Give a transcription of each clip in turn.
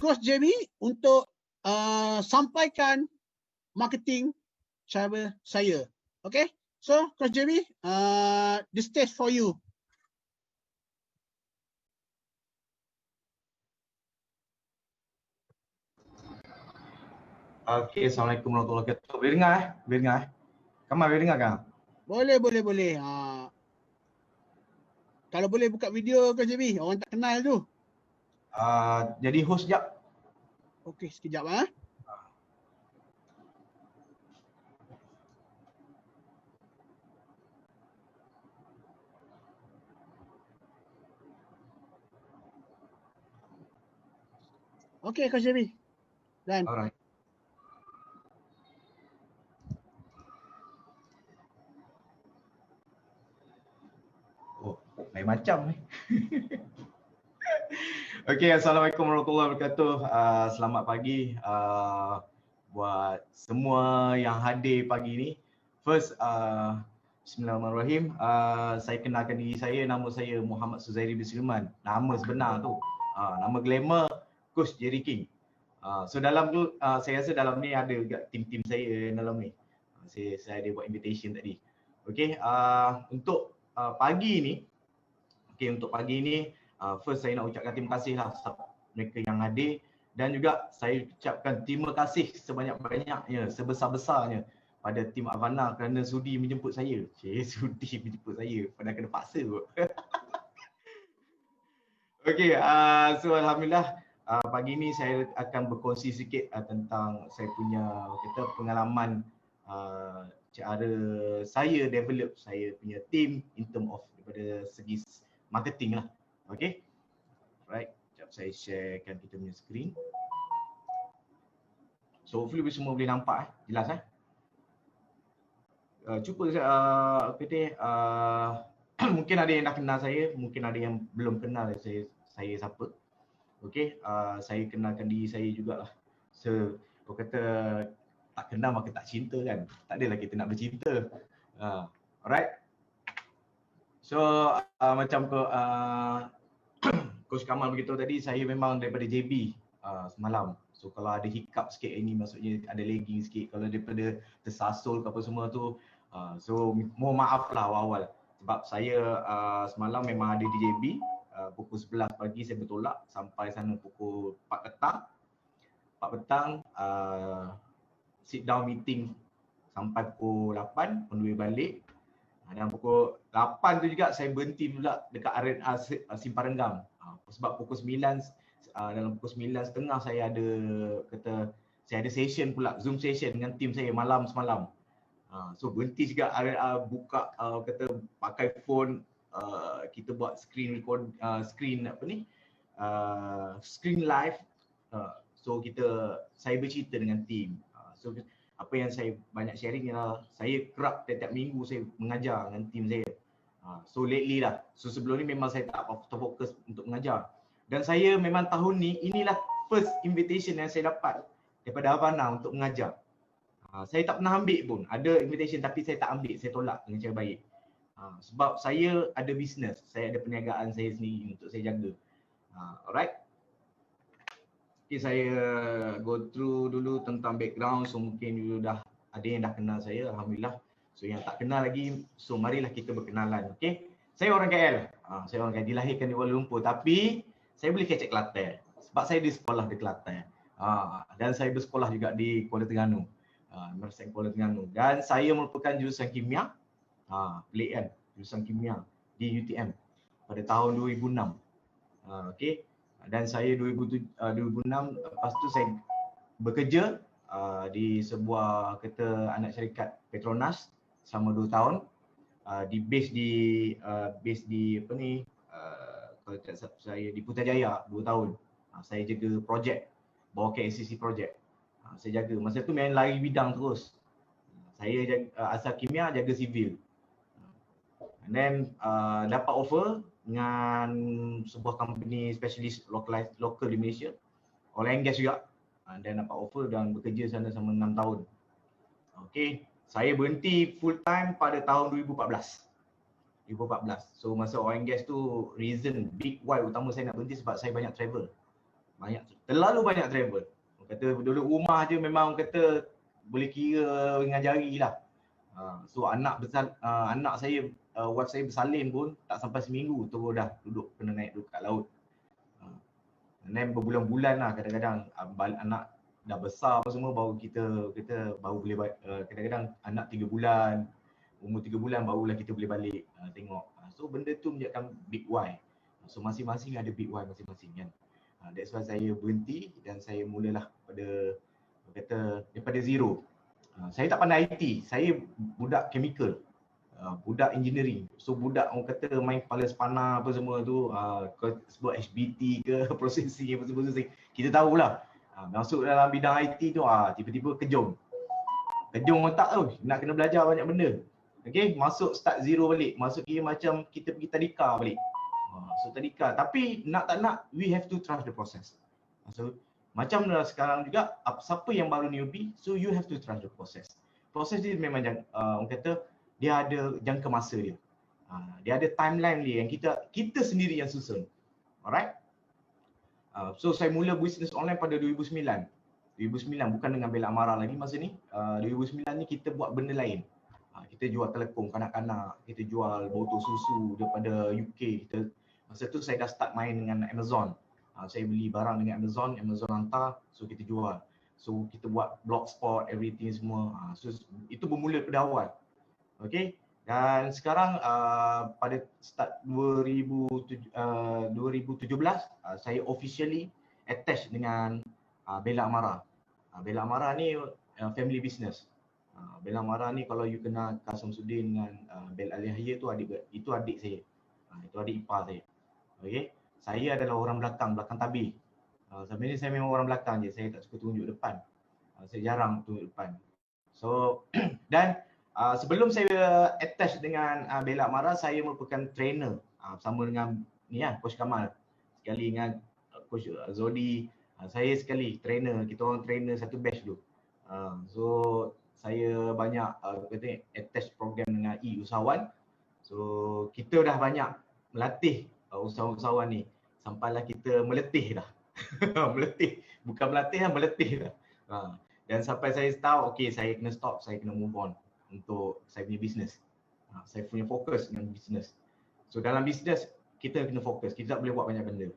Coach JB untuk sampaikan marketing cara saya. Okay, so Coach JB, the stage for you. Okay, Assalamualaikum warahmatullahi wabarakatuh. Boleh dengar Boleh dengar Kamal boleh dengar kan? Boleh. Kalau boleh buka video Coach JB, orang tak kenal tu. Jadi host sekejap. Okey, sekejap Okey Coach JB. Dan Alright. Oh, lain macam ni. Okay, Assalamualaikum warahmatullahi wabarakatuh. Selamat pagi buat semua yang hadir pagi ni. First, Bismillahirrahmanirrahim. Saya kenalkan diri saya, nama saya Muhammad Suzairi bin Sulaiman. Nama sebenar tu. Nama glamour Coach Jerry King. So dalam tu, saya rasa dalam ni ada juga tim-tim saya dalam ni. Saya ada buat invitation tadi. Okay, untuk pagi ni, first saya nak ucapkan terima kasih lah mereka yang hadir, dan juga saya ucapkan terima kasih sebanyak-banyaknya, sebesar-besarnya pada tim Avana kerana sudi menjemput saya. Sudi menjemput saya, padahal kena paksa kot. Okay, so Alhamdulillah pagi ni saya akan berkongsi sikit tentang saya punya pengalaman cara saya develop saya punya team in term of daripada segi marketing lah. Okay, right, sekejap saya sharekan kita punya screen. So hopefully semua boleh nampak jelas cuba mungkin ada yang dah kenal saya, mungkin ada yang belum kenal saya siapa. Okay, saya kenalkan diri saya jugalah. So orang kata tak kenal maka tak cinta kan, tak adalah kita nak bercinta. Alright, so macam Coach Kamal beritahu tadi, saya memang daripada JB semalam. So kalau ada hiccup sikit ini maksudnya ada lagging sikit, kalau daripada tersasul ke apa semua tu, so mohon maaf lah awal-awal. Sebab saya semalam memang ada di JB, pukul 11 pagi saya bertolak sampai sana pukul 4 petang. 4 petang sit down meeting sampai pukul 8, on the way balik. Dan pukul 8 tu juga saya berhenti pula dekat R&R Simpang Renggam. Sebab pukul 9, dalam pukul 9.30 saya ada session pula, Zoom session dengan tim saya malam semalam. So berhenti juga R&R buka pakai phone, kita buat screen record, screen live. So saya bercerita dengan tim. So apa yang saya banyak sharing ialah saya kerap tiap-tiap minggu saya mengajar dengan tim saya. So lately lah. So sebelum ni memang saya tak terfokus untuk mengajar. Dan saya memang tahun ni, inilah first invitation yang saya dapat daripada Havana untuk mengajar. Saya tak pernah ambil pun. Ada invitation tapi saya tak ambil, saya tolak dengan cara baik. Sebab saya ada business, saya ada perniagaan saya sendiri untuk saya jaga. Alright. Okay, saya go through dulu tentang background. So mungkin you dah ada yang dah kenal saya, Alhamdulillah. So yang tak kenal lagi, so marilah kita berkenalan. Okay, saya orang KL. Saya orang KL, dilahirkan di Kuala Lumpur, tapi saya boleh kecek Kelantan sebab saya di sekolah di Kelantan. Dan saya bersekolah juga di Kuala Terengganu, Universiti Kuala Terengganu. Dan saya merupakan jurusan kimia, pelik kan, jurusan kimia di UTM pada tahun 2006. Okay. Dan saya 2006 lepas tu saya bekerja di sebuah anak syarikat Petronas selama 2 tahun, di base di kalau tak salah saya di Putrajaya 2 tahun. Saya jaga projek, bawa KLCC projek. Saya jaga masa tu main lari bidang terus. Saya jaga, asal kimia jaga sivil. And then dapat offer dengan sebuah company specialist local di Malaysia, oil and gas juga, dan dapat offer dan bekerja sana selama 6 tahun. Okay, saya berhenti full time pada tahun 2014. So masa oil and gas tu, reason big why utama saya nak berhenti sebab saya banyak travel. Terlalu banyak travel. Orang kata duduk rumah je memang orang kata boleh kira dengan jari lah. So anak saya, wife saya bersalin pun tak sampai seminggu terus dah kena naik duduk kat laut. Dan berbulan-bulan lah kadang-kadang anak dah besar apa semua baru kita baru boleh kadang-kadang anak 3 bulan, umur 3 bulan barulah kita boleh balik tengok. So benda tu menjadikan big why. So masing-masing ada big why masing-masing kan. That's why saya berhenti dan saya mulalah daripada zero. Saya tak pandai IT, saya budak chemical, budak engineering. So budak orang kata main kepala spana apa semua tu, sebut HBT ke processing apa semua tu kita tahulah. Masuk dalam bidang IT tu tiba-tiba kejung otak tu, nak kena belajar banyak benda. Okay, masuk start zero balik, masuk kira macam kita pergi tadika balik. So tadika, tapi nak tak nak we have to trust the process. So macam sekarang juga, siapa yang baru newbie, so you have to trust the process. Proses dia memang orang kata dia ada jangka masa dia. Dia ada timeline dia yang kita sendiri yang susun. Alright? So saya mula bisnes online pada 2009. 2009 bukan dengan Bella Amara lagi masa ni. 2009 ni kita buat benda lain. Kita jual telekong kanak-kanak, kita jual botol susu daripada UK. Masa tu saya dah start main dengan Amazon. Saya beli barang dengan Amazon hantar, so kita jual. So kita buat blogspot, everything semua. So itu bermula pada awal. Okay, dan sekarang pada start 2017 saya officially attached dengan Bella Amara. Bella Amara ni family business. Bella Amara ni kalau you kenal Kak Samsudin dengan Bel Aliyahya tu adik saya. Itu adik ipar saya. Okay, saya adalah orang belakang tabir. Sebenarnya saya memang orang belakang je, saya tak suka tunjuk depan. Saya jarang tunjuk depan. So dan sebelum saya attach dengan Bella Amara, saya merupakan trainer bersama dengan Coach Kamal. Sekali dengan Coach Zodi, saya sekali trainer, kita orang trainer satu batch tu. So saya banyak attach program dengan usahawan. So kita dah banyak melatih usahawan-usahawan ni sampailah kita meletih dah. Meletih, bukan melatih, meletih dah. Dan sampai saya tahu okey saya kena stop, saya kena move on untuk saya punya bisnes. Saya punya fokus dengan bisnes. So dalam bisnes kita kena fokus, kita tak boleh buat banyak benda.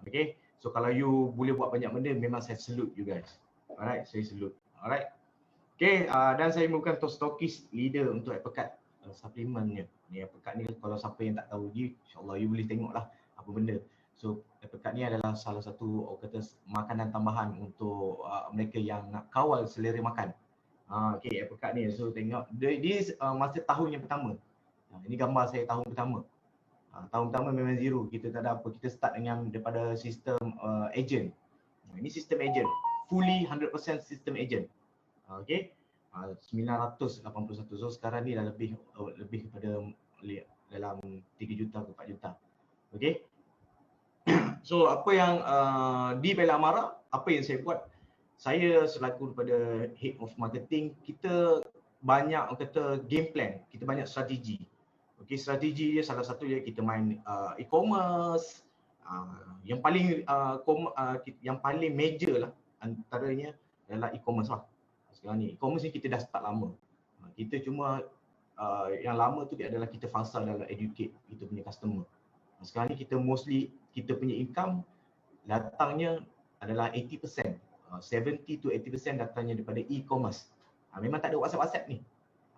Okay, so kalau you boleh buat banyak benda, memang saya salute you guys. Alright, saya salute. Alright. Okay, dan saya merupakan stokis leader untuk Apricat supplementnya. Ni Apricat ni kalau siapa yang tak tahu je, insyaAllah you boleh tengoklah apa benda. So Apricat ni adalah salah satu orang kata makanan tambahan untuk mereka yang nak kawal selera makan. Okay, Apricat ni, so tengok dia masa tahun yang pertama. Ini gambar saya tahun pertama. Tahun pertama memang zero, kita tak ada apa. Kita start dengan daripada sistem agent. Ini sistem agent, fully 100% sistem agent. Okay, 981. So sekarang ni dah lebih kepada dalam 3 juta ke 4 juta. Okay. So apa yang di Bella Amara, apa yang saya buat, saya selaku daripada head of marketing, kita banyak kata game plan, kita banyak strategi. Okay, strategi dia salah satu dia kita main e-commerce, yang paling major lah antaranya adalah e-commerce lah. Sekarang ni e-commerce ni kita dah start lama. Kita cuma yang lama tu adalah kita fasa dalam educate kita punya customer. Sekarang ni kita mostly kita punya income datangnya adalah 80%, 70 to 80% datangnya daripada e-commerce. Memang tak ada WhatsApp ni.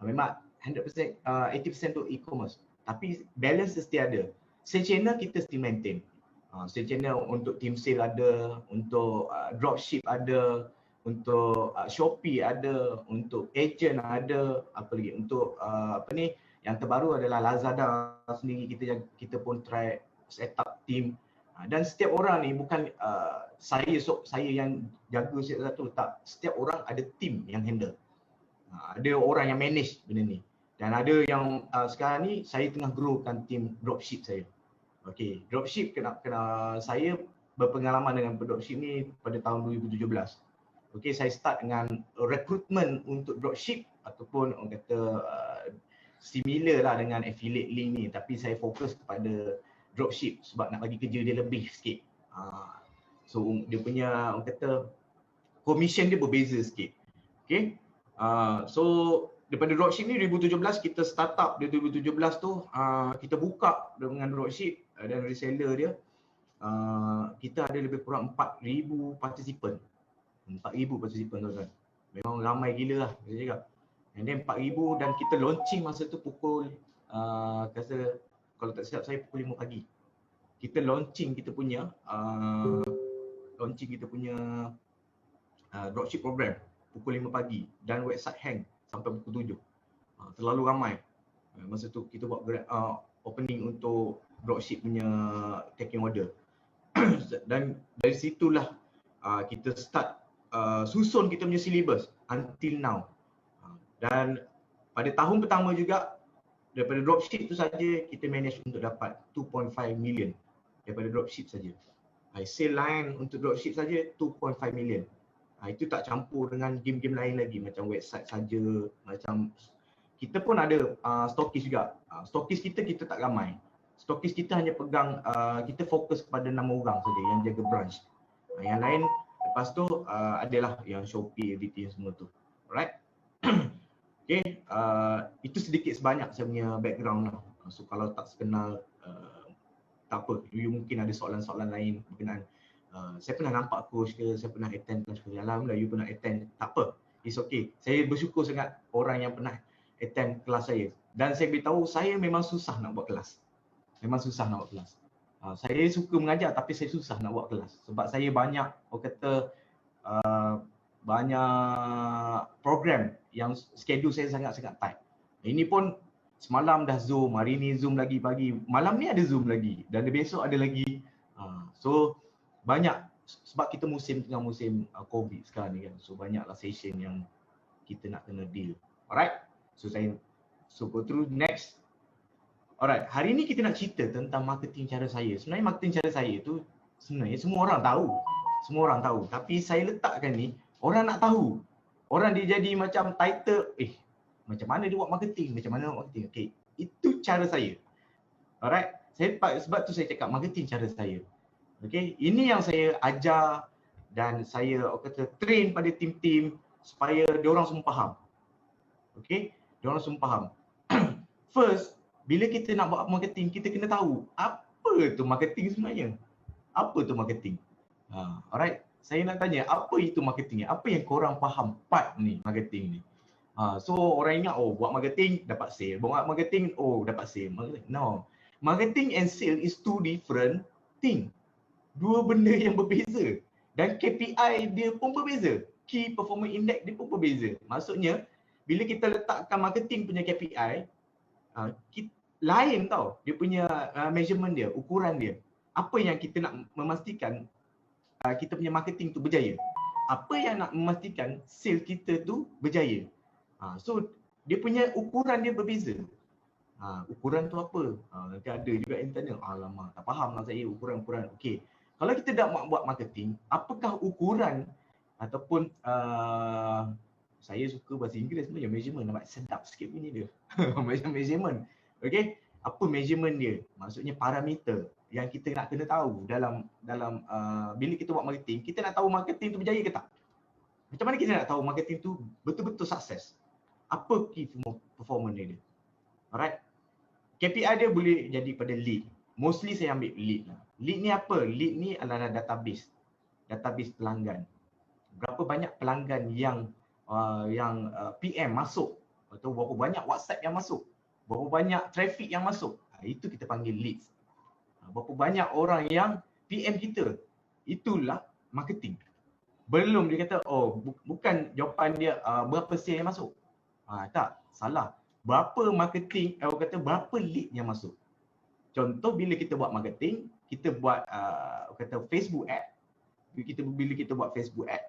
Memang 100%, 80% tu e-commerce. Tapi balance mesti ada. Sale channel kita still maintain. Sale channel untuk team sale ada, untuk dropship ada, untuk Shopee ada, untuk agent ada, apa lagi untuk yang terbaru adalah Lazada sendiri, kita pun try set up team. Dan setiap orang ni bukan saya yang jaga satu, tak, setiap orang ada team yang handle. Ada orang yang manage benda ni. Dan ada yang sekarang ni saya tengah growkan team dropship saya. Okey, dropship kena saya berpengalaman dengan dropship ni pada tahun 2017. Okey, saya start dengan recruitment untuk dropship ataupun orang kata similar lah dengan affiliate link ni, tapi saya fokus kepada dropship sebab nak bagi kerja dia lebih sikit. So dia punya orang kata commission dia berbeza sikit. Okay. So daripada dropship ni 2017 kita start up. Di 2017 tu kita buka dengan dropship dan reseller dia. Kita ada lebih kurang 4,000 partisipan. 4,000 partisipan tuan-tuan. Memang ramai gila lah saya cakap. And then 4,000 dan kita launching masa tu pukul kata kalau tak silap saya pukul 5 pagi. Kita launching kita punya dropship program pukul 5 pagi dan website hang sampai pukul 7. Terlalu ramai. Masa tu kita buat opening untuk dropship punya taking order. Dan dari situlah kita start susun kita punya syllabus until now. Dan pada tahun pertama juga daripada dropship tu saja kita manage untuk dapat 2.5 million daripada dropship saja. Sale line untuk dropship saja 2.5 million. Itu tak campur dengan game-game lain lagi macam website saja, macam kita pun ada stokis juga. Stokis kita tak ramai. Stokis kita hanya pegang, kita fokus kepada 6 orang saja yang jaga branch. Yang lain lepas tu adalah yang Shopee, everything semua tu. Alright. Okay, itu sedikit sebanyak saya punya background lah. So kalau tak sekenal, tak apa, you mungkin ada soalan-soalan lain berkenaan. Saya pernah nampak coach ke, saya pernah attend kelas ke, alhamdulillah you pernah attend, tak apa, it's okay. Saya bersyukur sangat orang yang pernah attend kelas saya. Dan saya beritahu saya memang susah nak buat kelas. Memang susah nak buat kelas. Saya suka mengajar tapi saya susah nak buat kelas. Sebab saya banyak, orang kata, banyak program yang schedule saya sangat-sangat tight. Ini pun semalam dah Zoom, hari ni Zoom lagi pagi, malam ni ada Zoom lagi dan besok ada lagi. So banyak sebab kita tengah musim COVID sekarang ni kan. So banyaklah session yang kita nak kena deal. Alright. So go through next. Alright, hari ni kita nak cerita tentang marketing cara saya. Sebenarnya marketing cara saya tu sebenarnya semua orang tahu. Semua orang tahu. Tapi saya letakkan ni orang nak tahu. Orang dia jadi macam title, macam mana dia buat marketing? Macam mana buat marketing? Okay, itu cara saya. Alright, sebab tu saya cakap marketing cara saya. Okay, ini yang saya ajar dan saya kata train pada tim-tim supaya diorang semua faham. Okay, diorang semua faham. First, bila kita nak buat marketing, kita kena tahu apa tu marketing sebenarnya. Apa tu marketing? Alright, saya nak tanya, apa itu marketing? Apa yang korang faham part ni, marketing ni? So orang ingat, buat marketing dapat sale. Buat marketing, dapat sale. No. Marketing and sale is two different thing. Dua benda yang berbeza. Dan KPI dia pun berbeza. Key Performance Index dia pun berbeza. Maksudnya, bila kita letakkan marketing punya KPI, lain tau. Dia punya measurement dia, ukuran dia. Apa yang kita nak memastikan kita punya marketing tu berjaya. Apa yang nak memastikan sales kita tu berjaya. So, dia punya ukuran dia berbeza. Ukuran tu apa? Nanti ada juga yang tanya, alamak, tak faham lah saya ukuran-ukuran. Okey. Kalau kita dah buat marketing, apakah ukuran ataupun saya suka bahasa Inggeris sebenarnya, measurement, nampak sedap sikit bunyi dia. Measurement. Okey, apa measurement dia? Maksudnya parameter yang kita nak kena tahu dalam bila kita buat marketing, kita nak tahu marketing tu berjaya ke tak? Macam mana kita nak tahu marketing tu betul-betul sukses? Apa key performance dia? Alright. KPI dia boleh jadi pada lead. Mostly saya ambil lead lah. Lead ni apa? Lead ni adalah database. Database pelanggan. Berapa banyak pelanggan yang PM masuk atau berapa banyak WhatsApp yang masuk, berapa banyak traffic yang masuk. Itu kita panggil leads. Berapa banyak orang yang PM kita. Itulah marketing. Belum dia kata, bukan jawapan dia berapa sale yang masuk. Tak, salah. Berapa marketing, kata berapa lead yang masuk. Contoh bila kita buat marketing, kita buat kata Facebook ad. Bila kita buat Facebook ad,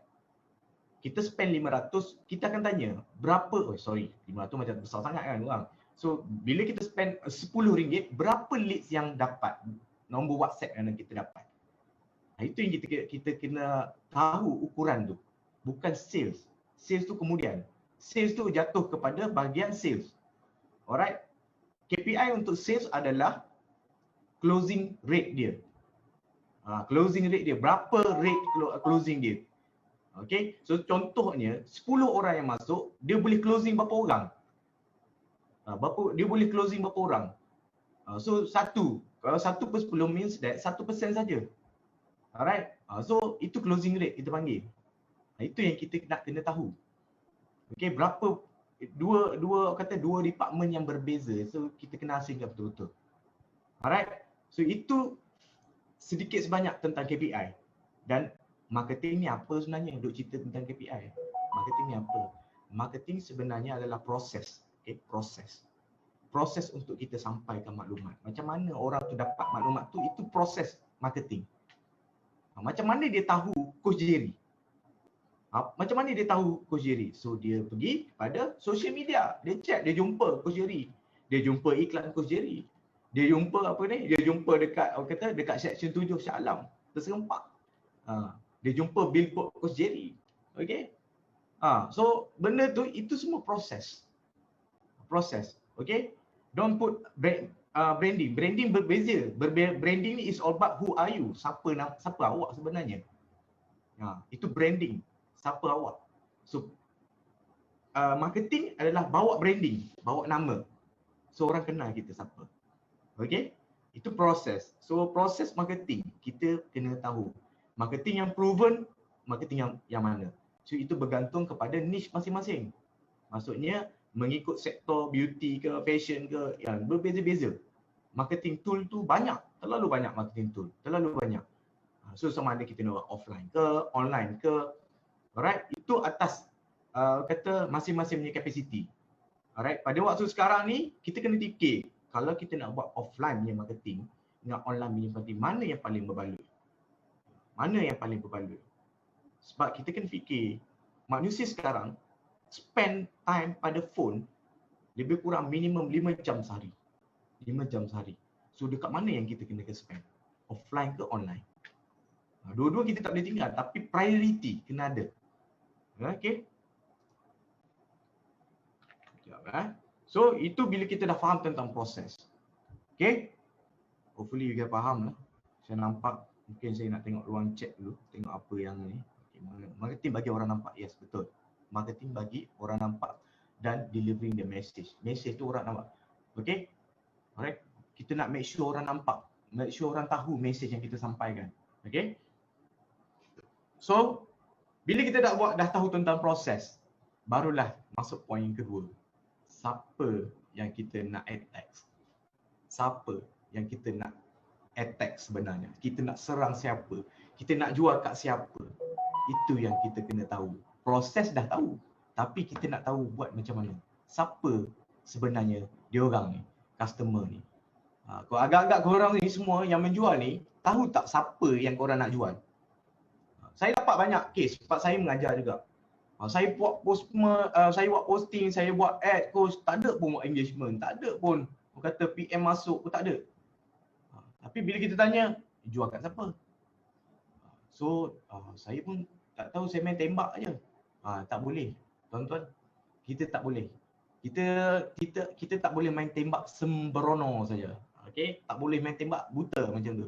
kita spend 500, kita akan tanya berapa, 500 macam besar sangat kan orang. So bila kita spend RM10, berapa leads yang dapat, nombor WhatsApp yang kita dapat. Itu yang kita kena tahu ukuran tu. Bukan sales. Sales tu kemudian. Sales tu jatuh kepada bahagian sales. Alright. KPI untuk sales adalah closing rate dia. Closing rate dia, berapa rate closing dia. Okay, so contohnya 10 orang yang masuk, dia boleh closing berapa orang? Dia boleh closing berapa orang? So kalau 1/10 means that 1% saja. Alright, so itu closing rate kita panggil. Itu yang kita nak kena tahu. Okay, berapa dua department yang berbeza, so kita kena asingkan betul-betul. Alright, so itu sedikit sebanyak tentang KPI. Dan marketing ni apa sebenarnya? Duk cerita tentang KPI. Marketing ni apa? Marketing sebenarnya adalah proses. Okay, proses untuk kita sampaikan maklumat. Macam mana orang tu dapat maklumat tu, itu proses marketing. Macam mana dia tahu Coach Jerry? Macam mana dia tahu Coach Jerry? So dia pergi pada social media, dia check, dia jumpa Coach Jerry, dia jumpa iklan Coach Jerry, dia jumpa dia jumpa dekat section 7 Shah Alam terserempak. Dia jumpa billboard Coach Jerry. Okay, so benda tu, itu semua proses. Okay, don't put branding. Branding berbeza. Branding ni is all about who are you. Siapa awak sebenarnya. Itu branding. Siapa awak. So marketing adalah bawa branding, bawa nama. So orang kenal kita siapa. Okay, itu proses. So proses marketing kita kena tahu. Marketing yang proven, marketing yang mana. So itu bergantung kepada niche masing-masing. Maksudnya mengikut sektor beauty ke fashion ke, yang berbeza-beza. Marketing tool tu banyak, terlalu banyak marketing tool, terlalu banyak. So sama ada kita nak buat offline ke, online ke. Alright, itu atas kata masing-masing punya capacity. Alright, pada waktu sekarang ni kita kena fikir, kalau kita nak buat offline punya marketing dengan online punya marketing, mana yang paling berbaloi? Mana yang paling berbaloi? Sebab kita kena fikir, manusia sekarang spend time pada phone lebih kurang minimum 5 jam sehari. 5 jam sehari. So dekat mana yang kita kena spend? Offline ke online? Dua-dua kita tak boleh tinggal, tapi priority kena ada. Okay. So itu bila kita dah faham tentang proses. Okay. Hopefully you guys faham lah. Saya nampak, mungkin saya nak tengok ruang chat dulu. Tengok apa yang ni. Okay. Marketing bagi orang nampak. Yes, betul. Marketing bagi orang nampak dan delivering the message. Message tu orang nampak. Okay. Alright. Kita nak make sure orang nampak. Make sure orang tahu message yang kita sampaikan. Okay. So, bila kita dah tahu tentang proses, barulah masuk poin yang kedua. Siapa yang kita nak attack? Siapa yang kita nak attack sebenarnya? Kita nak serang siapa? Kita nak jual kat siapa? Itu yang kita kena tahu. Proses dah tahu, tapi kita nak tahu buat macam mana. Siapa sebenarnya dia orang ni, customer ni. Kalau agak-agak korang ni semua yang menjual ni, tahu tak siapa yang korang nak jual? Saya dapat banyak kes sebab saya mengajar juga. Saya buat saya buat posting, saya buat ad, coach, tak ada pun buat engagement, tak ada pun kata PM masuk pun tak ada. Tapi bila kita tanya, jual kat siapa? So, saya pun tak tahu, saya main tembak aje. Tak boleh, tuan-tuan. Kita tak boleh. Kita tak boleh main tembak sembrono saja. Okey, tak boleh main tembak buta macam tu.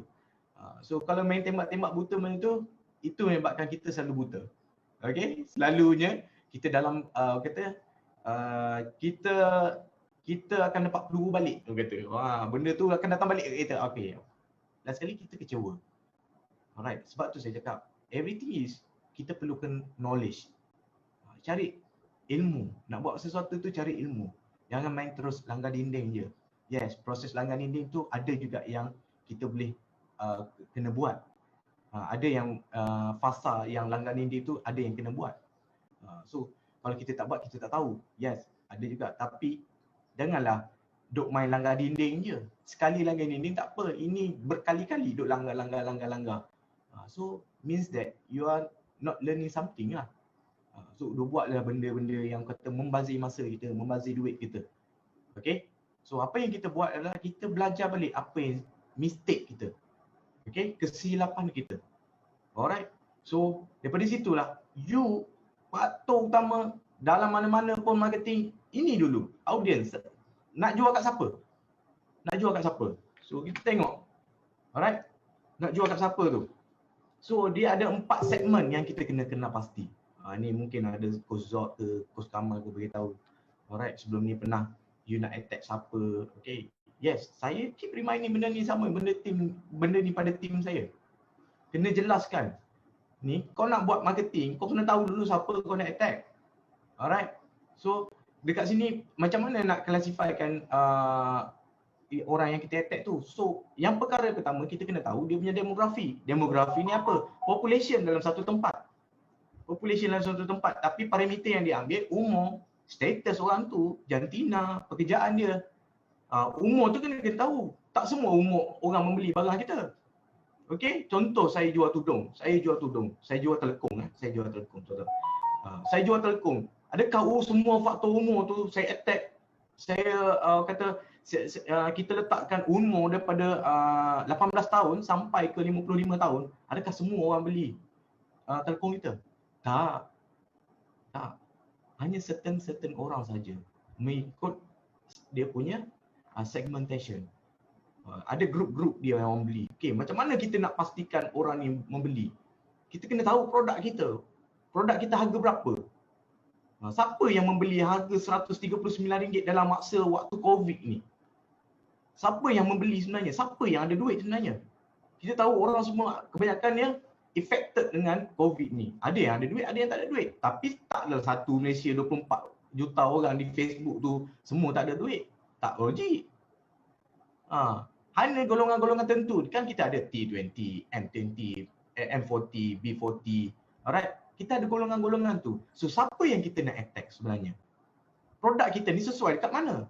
So kalau main tembak-tembak buta macam tu, itu menyebabkan kita selalu buta. Okey, selalunya kita dalam kita akan dapat peluru balik, kata. Benda tu akan datang balik ke kita. Okey. Last sekali kita kecewa. Alright, sebab tu saya cakap, everything is kita perlukan knowledge. Cari ilmu. Nak buat sesuatu tu cari ilmu. Jangan main terus langgar dinding je. Yes, proses langgar dinding tu ada juga yang kita boleh kena buat. Ada yang fasa yang langgar dinding tu ada yang kena buat. So kalau kita tak buat, kita tak tahu. Yes, ada juga. Tapi janganlah duk main langgar dinding je. Sekali langgar dinding tak apa. Ini berkali-kali duk langgar. So means that you are not learning something lah. So dia buatlah benda-benda yang kata membazir masa kita, membazir duit kita. Okay. So apa yang kita buat adalah kita belajar balik apa yang mistake kita. Okay, kesilapan kita. Alright. So daripada situlah you faktor utama dalam mana-mana pun marketing ini dulu. Audience. Nak jual kat siapa? Nak jual kat siapa? So kita tengok. Alright. Nak jual kat siapa tu? So dia ada 4 segmen yang kita kena pasti. Ni mungkin ada Coach Zod ke Coach Kamal ke beritahu. Alright, sebelum ni pernah you nak attack siapa. Okay. Yes, saya keep reminding benda ni sama, benda ni pada team saya. Kena jelaskan. Ni kau nak buat marketing, kau kena tahu dulu siapa kau nak attack. Alright. So dekat sini macam mana nak classifykan orang yang kita attack tu. So yang perkara pertama kita kena tahu dia punya demografi. Demografi ni apa? Population dalam satu tempat. Population dalam satu tempat. Tapi parameter yang dia ambil umur, status orang tu, jantina, pekerjaan dia. Umur tu kena kita tahu. Tak semua umur orang membeli barang kita. Okey, contoh saya jual tudung, saya jual telekung, saya jual telekung, contoh. Saya jual telekung. Adakah semua faktor umur tu saya attack? Saya kata kita letakkan umur daripada 18 tahun sampai ke 55 tahun. Adakah semua orang beli telekung kita? Tak. Hanya certain orang saja mengikut dia punya segmentation. Ada grup-grup dia yang orang beli. Okey, macam mana kita nak pastikan orang ni membeli? Kita kena tahu produk kita. Produk kita harga berapa? Siapa yang membeli harga RM139 dalam masa waktu COVID ni? Siapa yang membeli sebenarnya? Siapa yang ada duit sebenarnya? Kita tahu orang semua kebanyakan yang affected dengan COVID ni. Ada yang ada duit, ada yang tak ada duit. Tapi taklah satu Malaysia 24 juta orang di Facebook tu semua tak ada duit. Tak logik. Hanya golongan-golongan tertentu. Kan kita ada T20, M20, M40, B40. Alright? Kita ada golongan-golongan tu. So siapa yang kita nak attack sebenarnya? Produk kita ni sesuai dekat mana?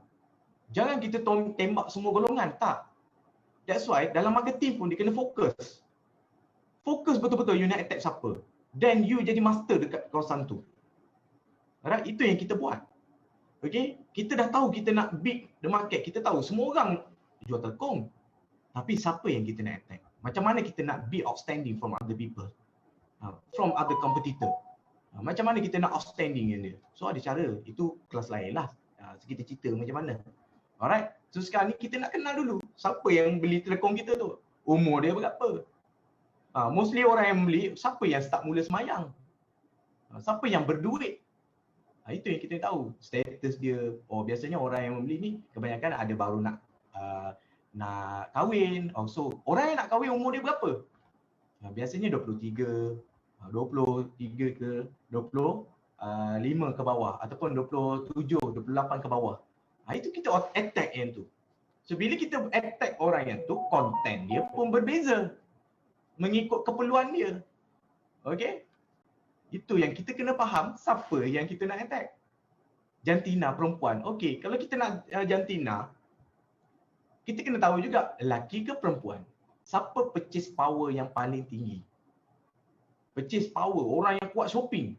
Jangan kita tembak semua golongan. Tak. That's why dalam marketing pun dia kena fokus. Fokus betul-betul you nak attack siapa. Then you jadi master dekat kawasan tu. Alright? Itu yang kita buat. Okay? Kita dah tahu kita nak beat the market. Kita tahu semua orang jual telekung. Tapi siapa yang kita nak attack? Macam mana kita nak be outstanding from other people? From other competitor. Macam mana kita nak outstanding yang dia? So ada cara. Itu kelas lain lah. Kita cerita macam mana. Alright. So sekarang ni kita nak kenal dulu. Siapa yang beli telekung kita tu? Umur dia berapa? Mostly orang yang beli, siapa yang start mula semayang? Siapa yang berduit? Itu yang kita tahu. Status dia. Biasanya orang yang membeli ni kebanyakan ada baru nak kahwin. So orang yang nak kahwin umur dia berapa? Biasanya 23 ke 25 ke bawah ataupun 27, 28 ke bawah. Itu kita attack yang tu. So bila kita attack orang yang tu, konten dia pun berbeza mengikut keperluan dia. Okey? Itu yang kita kena faham, siapa yang kita nak attack. Jantina, perempuan. Okey, kalau kita nak jantina, kita kena tahu juga lelaki ke perempuan. Siapa purchase power yang paling tinggi? Purchase power, orang yang kuat shopping.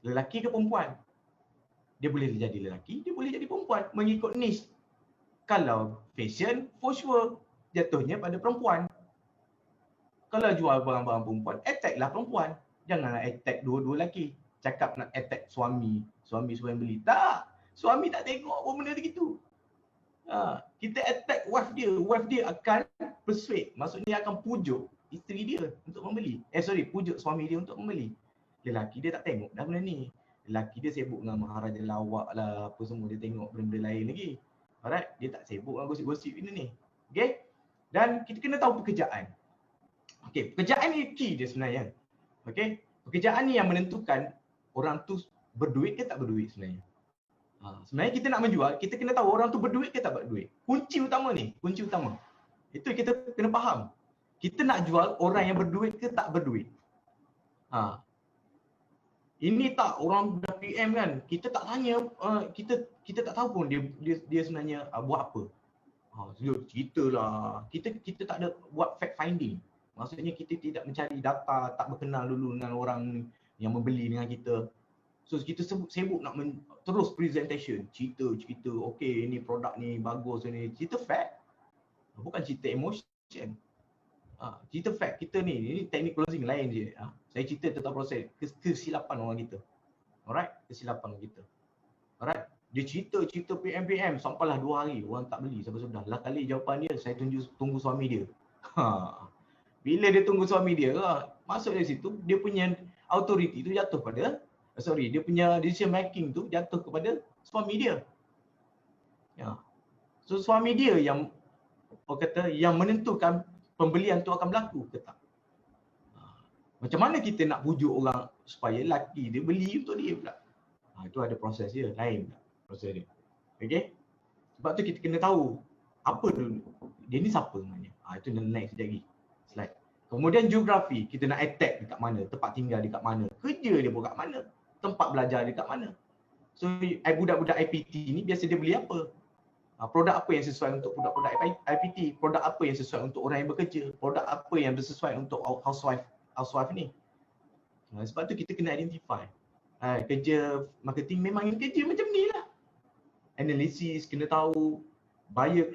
Lelaki ke perempuan? Dia boleh jadi lelaki, dia boleh jadi perempuan. Mengikut niche. Kalau fashion, for sure, jatuhnya pada perempuan. Kalau jual barang-barang perempuan, attack lah perempuan. Janganlah attack dua-dua lelaki. Cakap nak attack suami suruh yang beli. Tak! Suami tak tengok pun benda begitu. Kita attack wife dia akan persuade, maksudnya akan pujuk isteri dia untuk membeli. Pujuk suami dia untuk membeli. Lelaki dia tak tengok dah benda ni. Lelaki dia sibuk dengan maharaja lawak lah, apa semua, dia tengok benda-benda lain lagi. Alright, dia tak sibuk dengan gosip-gosip ini ni. Okay? Dan kita kena tahu pekerjaan. Okay, pekerjaan ni key dia sebenarnya. Okay? Pekerjaan ni yang menentukan orang tu berduit ke tak berduit sebenarnya. Sebenarnya kita nak menjual, kita kena tahu orang tu berduit ke tak berduit. Kunci utama ni, kunci utama. Itu kita kena faham. Kita nak jual orang yang berduit ke tak berduit. Ini tak orang dah PM kan, kita tak tanya, kita tak tahu pun dia sebenarnya buat apa. Ceritalah. Kita tak ada buat fact finding. Maksudnya kita tidak mencari data, tak berkenal dulu dengan orang yang membeli dengan kita. So kita sibuk nak terus presentation, cerita, okey ni produk ni bagus ni, cerita fact. Bukan cerita emotion. Cerita fact kita ni teknik closing lain je. Saya cerita tentang proses kesilapan orang kita. Alright, kesilapan orang kita. Alright, dia cerita PM sampailah 2 hari orang tak beli sampai sudah. Lah kali jawapan dia, saya tunggu suami dia. Bila dia tunggu suami dia, masuk dari situ, dia punya authority tu jatuh pada, dia punya decision making tu jatuh kepada suami dia. Ya. So suami dia yang yang menentukan pembelian tu akan berlaku ke tak. Macam mana kita nak pujuk orang supaya laki dia beli untuk dia pula? Itu ada proses dia, lain pula proses dia. Okey? Sebab tu kita kena tahu apa dulu. Dia ni siapa sebenarnya? Itu next sekejap lagi. Slide. Kemudian geografi, kita nak attack dekat mana, tempat tinggal dekat mana, kerja dia buat kat mana, tempat belajar dekat mana. So budak-budak IPT ni biasa dia beli apa? Produk apa yang sesuai untuk produk-produk IPT, produk apa yang sesuai untuk orang yang bekerja, produk apa yang sesuai untuk housewife ni. Sebab tu kita kena identify. Kerja marketing memang kerja macam ni lah. Analisis, kena tahu buyer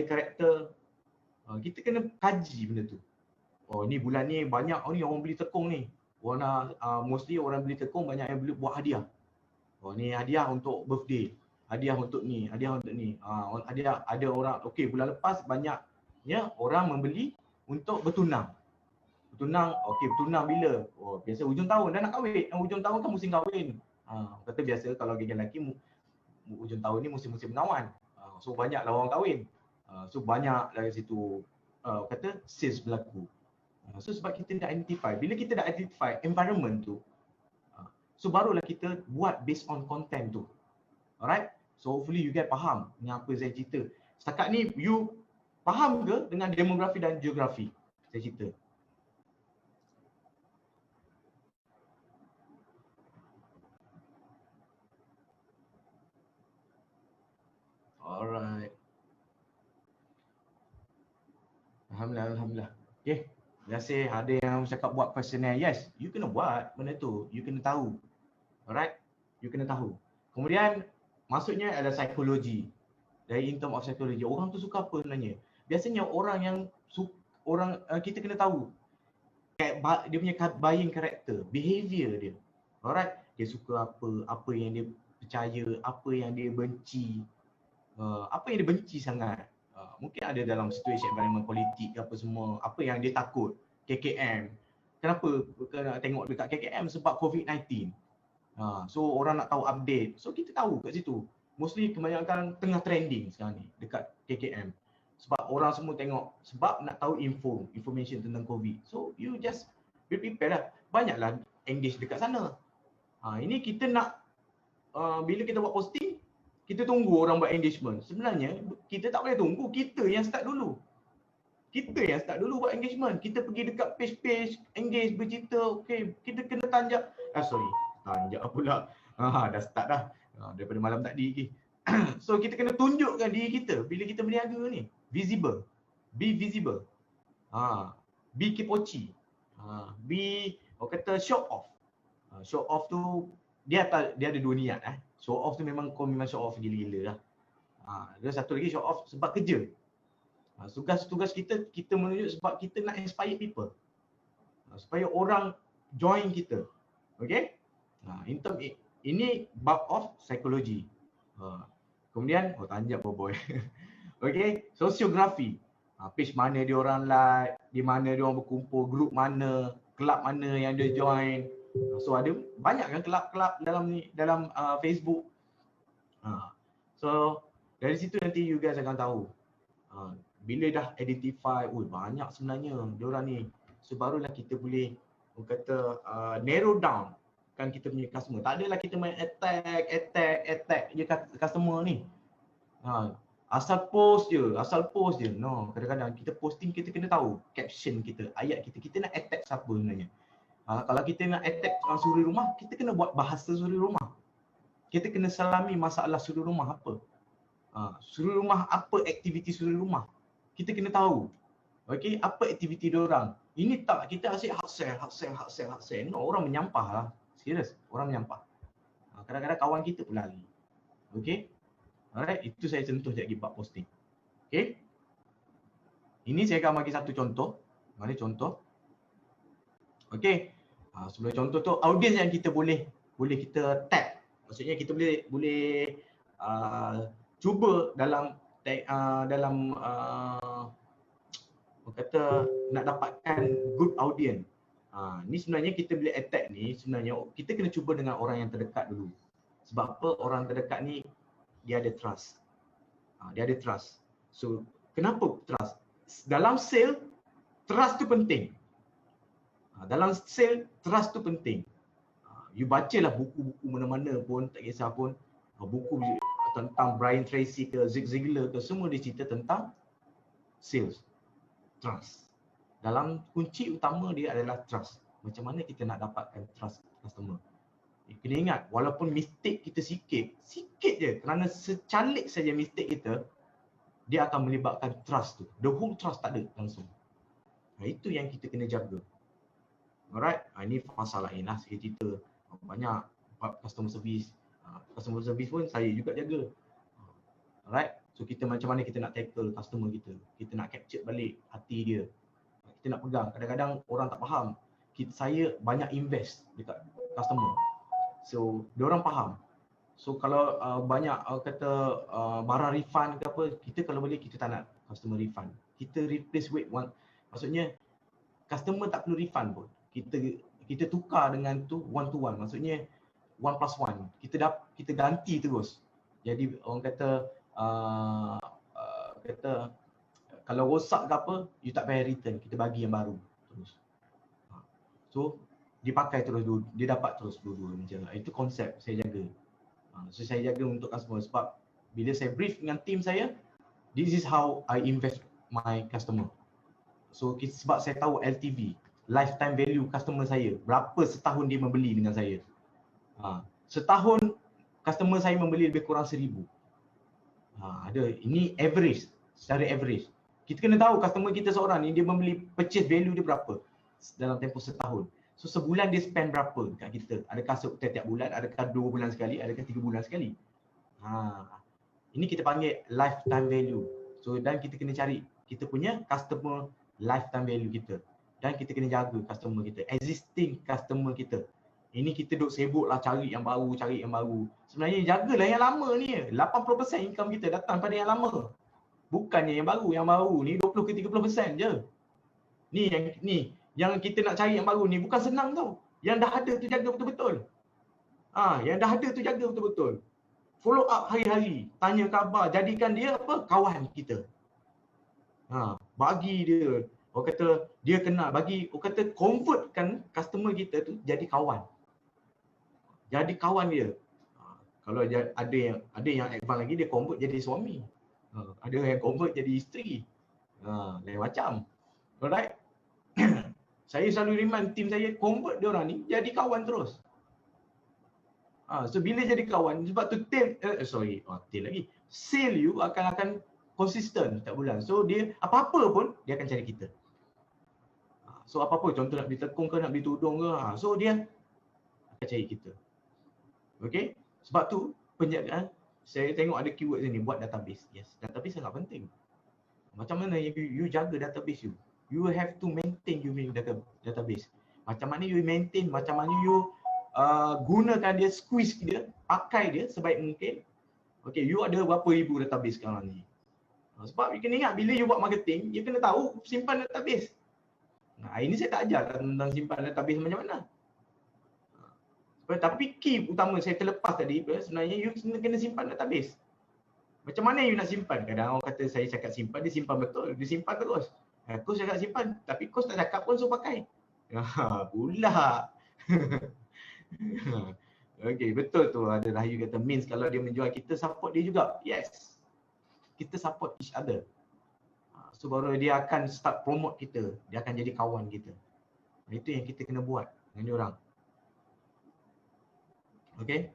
character. Kita kena kaji benda tu. Ni bulan ni banyak ni orang beli tekung ni. Mostly orang beli tekung banyak yang beli buat hadiah. Ni hadiah untuk birthday. Hadiah untuk ni, hadiah untuk ni. Hadiah ada orang, okey bulan lepas banyaknya orang membeli untuk bertunang. Bertunang, okey bertunang bila? Biasa hujung tahun dah nak kahwin. Hujung tahun kan musim kahwin. Kata biasa kalau gigi lelaki hujung tahun ni musim-musim menawan. So banyaklah orang kahwin. So banyak dari situ kata sales berlaku. So sebab kita dah identify, bila kita dah identify environment tu, so barulah kita buat based on content tu. Alright? So hopefully you guys faham dengan apa saya cerita. Setakat ni you faham ke dengan demografi dan geografi saya cerita? Alright. Alhamdulillah. Okay. Biasa ada yang cakap buat questionnaire. Yes, you kena buat benda tu. You kena tahu. Alright? You kena tahu. Kemudian maksudnya ada psikologi. Dari in term of psychology, orang tu suka apa sebenarnya? Biasanya orang yang kita kena tahu dia punya buying character, behavior dia. Alright? Dia suka apa yang dia percaya, apa yang dia benci. Apa yang dia benci sangat. Mungkin ada dalam situasi environment politik apa semua, apa yang dia takut. KKM. Kenapa nak tengok dekat KKM? Sebab COVID-19. So orang nak tahu update. So kita tahu kat situ. Mostly kebanyakan tengah trending sekarang ni dekat KKM. Sebab orang semua tengok, sebab nak tahu information tentang COVID. So you just be prepared lah. Banyaklah engage dekat sana. Ini kita nak, bila kita buat posting, kita tunggu orang buat engagement. Sebenarnya kita tak boleh tunggu, kita yang start dulu. Kita yang start dulu buat engagement. Kita pergi dekat page-page, engage, bercerita. Okay, kita kena tanjak. Tanjak pula. Dah start dah. Daripada malam tadi lagi. So kita kena tunjukkan diri kita bila kita berniaga ni. Visible. Be visible. Be kipochi. Be, orang kata show off. Show off tu, dia ada dua niat. Show off tu memang show off gila-gila lah. Ada satu lagi show off sebab kerja. Tugas kita menunjuk sebab kita nak inspire people. Supaya orang join kita. Okay? In term ini bab of psychology. Kemudian, tanjak boy. Okay, sosiografi. Page mana dia orang like, di mana dia orang berkumpul, grup mana, kelab mana yang dia join. So ada banyak kan kelab-kelab dalam Facebook. So dari situ nanti you guys akan tahu. Bila dah identify, banyak sebenarnya diorang ni. So barulah kita boleh kata narrow down kan kita punya customer. Tak adalah kita main attack je customer ni. Asal post je. No, kadang-kadang kita posting kita kena tahu caption kita, ayat kita nak attack siapa sebenarnya. Kalau kita nak attack suri rumah, kita kena buat bahasa suri rumah. Kita kena selami masalah suri rumah apa. Suri rumah apa, aktiviti suri rumah. Kita kena tahu. Okey, apa aktiviti diorang. Ini tak kita asyik hard sell. No, orang menyampah lah. Serius, orang menyampah. Kadang-kadang kawan kita pun lari. Okey. Alright, itu saya sentuh sekejap lagi bab posting. Okey. Ini saya akan bagi satu contoh. Mana contoh? Okey. Sebelum contoh tu, audience yang kita boleh kita tag. Maksudnya kita boleh cuba dalam kata nak dapatkan good audience. Ni sebenarnya kita bila attack ni, sebenarnya kita kena cuba dengan orang yang terdekat dulu. Sebab apa? Orang terdekat ni dia ada trust. Dia ada trust. So kenapa trust? Dalam sale, trust tu penting. Dalam sale, trust tu penting. You bacalah buku-buku mana-mana pun, tak kisah pun. Buku tentang Brian Tracy ke Zig Ziglar ke, semua dia cerita tentang sales. Trust. Dalam kunci utama dia adalah trust. Macam mana kita nak dapatkan trust customer. Kena ingat, walaupun mistake kita sikit je, kerana secalik saja mistake kita, dia akan melibatkan trust tu. The whole trust tak ada langsung. Itu yang kita kena jaga. Alright, ini pasal lain lah saya cerita. Banyak customer service. Customer service pun saya juga jaga. Alright, so kita macam mana kita nak tackle customer kita. Kita nak capture balik hati dia. Kita nak pegang. Kadang-kadang orang tak faham. Saya banyak invest dekat customer. So, diorang faham. So, kalau banyak kata barang refund ke apa, kita kalau boleh kita tak nak customer refund. Kita replace with one. Maksudnya, customer tak perlu refund pun. Kita tukar dengan tu one to one. Maksudnya, 1+1. Kita ganti terus. Jadi, orang kata, kalau rosak ke apa, you tak payah return. Kita bagi yang baru terus. So, dipakai terus dulu, dia dapat terus dulu macam tu. Itu konsep saya jaga. So saya jaga untuk customer sebab bila saya brief dengan tim saya, this is how I invest my customer. So sebab saya tahu LTV, lifetime value customer saya, berapa setahun dia membeli dengan saya. Setahun customer saya membeli lebih kurang 1,000. Ada, ini average, secara average. Kita kena tahu customer kita seorang ni dia membeli purchase value dia berapa dalam tempoh setahun. So sebulan dia spend berapa kat kita? Adakah setiap bulan, adakah 2 bulan sekali, adakah 3 bulan sekali? Ini kita panggil lifetime value. So dan kita kena cari kita punya customer lifetime value kita. Dan kita kena jaga customer kita, existing customer kita. Ini kita duk sibuk lah cari yang baru, Sebenarnya jagalah yang lama ni. 80% income kita datang pada yang lama. Bukannya yang baru. Yang baru ni 20 ke 30% je. Yang kita nak cari yang baru ni bukan senang tau. Yang dah ada tu jaga betul-betul. Yang dah ada tu jaga betul-betul. Follow up hari-hari, tanya khabar, jadikan dia apa? Kawan kita. Bagi dia, orang kata dia kenal, orang kata convertkan customer kita tu jadi kawan. Jadi kawan dia. Kalau ada yang advance lagi, dia convert jadi suami. Ada yang convert jadi isteri. Lain macam. Alright. Saya selalu remind tim saya convert dia orang ni jadi kawan terus. So bila jadi kawan, sebab tu tail lagi. Sale you akan konsisten setiap bulan. So dia apa-apa pun dia akan cari kita. So apa-apa, contoh nak beli tekung ke, nak beli tudung ke, so dia akan cari kita. Okay? Sebab tu penjagaan, saya tengok ada keyword sini, buat database. Yes, database sangat penting. Macam mana you jaga database you? You have to maintain your database. Macam mana you maintain, macam mana you gunakan dia, squeeze dia, pakai dia sebaik mungkin. Okay, you ada berapa ribu database sekarang ni. Sebab you kena ingat, bila you buat marketing, you kena tahu simpan database. Ini saya tak ajar tentang simpan database macam mana. Tapi key utama saya terlepas tadi, sebenarnya you kena simpan database. Macam mana you nak simpan? Kadang orang kata saya cakap simpan, dia simpan betul, dia simpan terus. Coach cakap simpan, tapi coach tak cakap pun so pakai. Pula. Okay, betul tu ada Rahayu kata means kalau dia menjual kita support dia juga. Yes. Kita support each other. So baru dia akan start promote kita, dia akan jadi kawan kita. Itu yang kita kena buat dengan dia orang. Okay.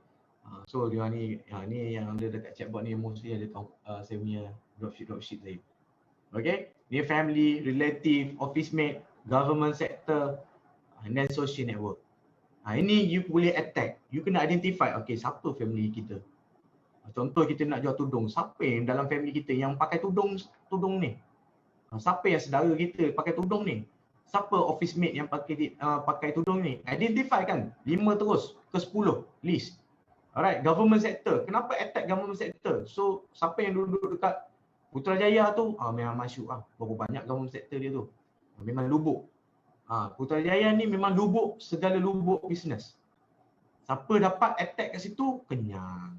So dia ni yang ada dekat chatbot ni mostly ada tahu saya punya dropship saya. Okay. Ni family, relative, office mate, government sector, and then social network. Ini you boleh attack. You kena identify, okay, siapa family kita. Contoh kita nak jual tudung, siapa yang dalam family kita yang pakai tudung ni? Siapa yang saudara kita pakai tudung ni? Siapa office mate yang pakai tudung ni? Identify kan, 5 terus ke 10 list. Alright, government sector. Kenapa attack government sector? So, siapa yang duduk dekat Putrajaya tu, memang masuk berapa banyak government sector dia tu. Memang lubuk. Putrajaya ni memang lubuk, segala lubuk bisnes. Siapa dapat attack kat situ, kenyang.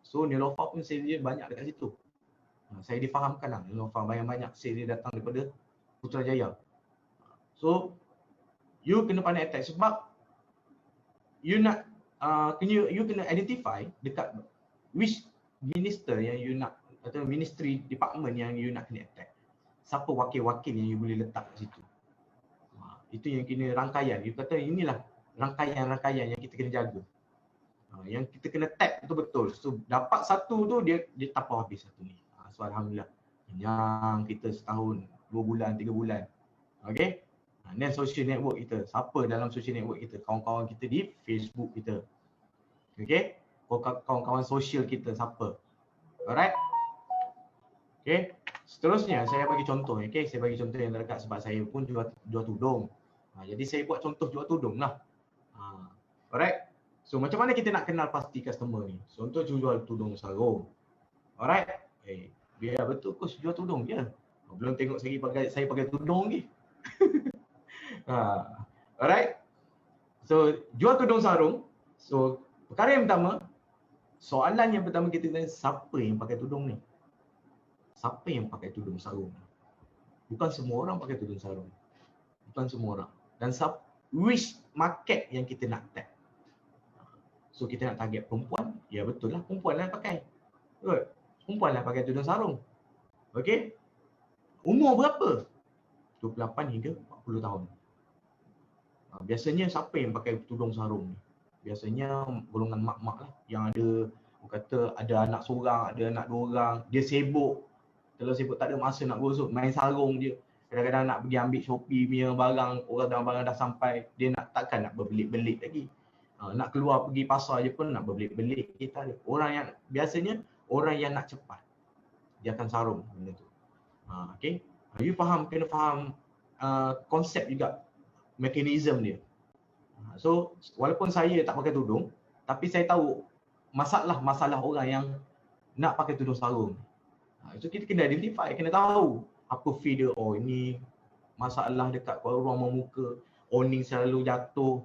So Neelofa pun sale dia banyak dekat situ. Saya difahamkan lah, Neelofa banyak-banyak sale dia datang daripada Putrajaya. So you kena pandai attack sebab you nak you kena identify dekat which minister yang you nak, atau ministry department yang you nak kena attack. Siapa wakil-wakil yang you boleh letak kat situ. Itu yang kena rangkaian. You kata inilah rangkaian-rangkaian yang kita kena jaga. Yang kita kena tap betul-betul. So dapat satu tu dia tapau habis satu ni. So alhamdulillah. Yang kita setahun, 2 bulan, 3 bulan. Okay. Dan social network kita. Siapa dalam social network kita? Kawan-kawan kita di Facebook kita. Okay. Kawan-kawan sosial kita siapa? Alright. Okay. Seterusnya saya bagi contoh. Okay. Saya bagi contoh yang terdekat sebab saya pun jual tudung. Jadi saya buat contoh jual tudung lah. Alright. So macam mana kita nak kenal pasti customer ni? Contoh jual tudung sarung. Alright. Biar betul kos jual tudung je. Belum tengok saya pakai tudung lagi. Alright. So jual tudung sarung. So perkara yang pertama, soalan yang pertama kita tanya, siapa yang pakai tudung ni? Siapa yang pakai tudung sarung? Bukan semua orang pakai tudung sarung. Bukan semua orang. Dan which market yang kita nak tag. So kita nak target perempuan, ya betul lah perempuan lah pakai. Good. Perempuan lah pakai tudung sarung. Okey. Umur berapa? 28 hingga 40 tahun. Biasanya siapa yang pakai tudung sarung ni? Biasanya golongan mak-mak lah yang ada, kata ada anak seorang, ada anak 2 orang, dia sibuk. Kalau sibuk tak ada masa nak gosok, main sarung je. Kadang-kadang nak pergi ambil Shopee punya barang, orang barang dah sampai, dia takkan nak berbelit-belit lagi. Nak keluar pergi pasar je pun nak berbelit-belit. Kita ada orang yang biasanya orang yang nak cepat, dia akan sarung benda tu. Okay. You kena faham konsep juga, mekanisme dia. So walaupun saya tak pakai tudung, tapi saya tahu masalah orang yang nak pakai tudung sarung. So kita kena identify, kena tahu apa fee dia. Oh ini masalah dekat ruang memuka, awning selalu jatuh.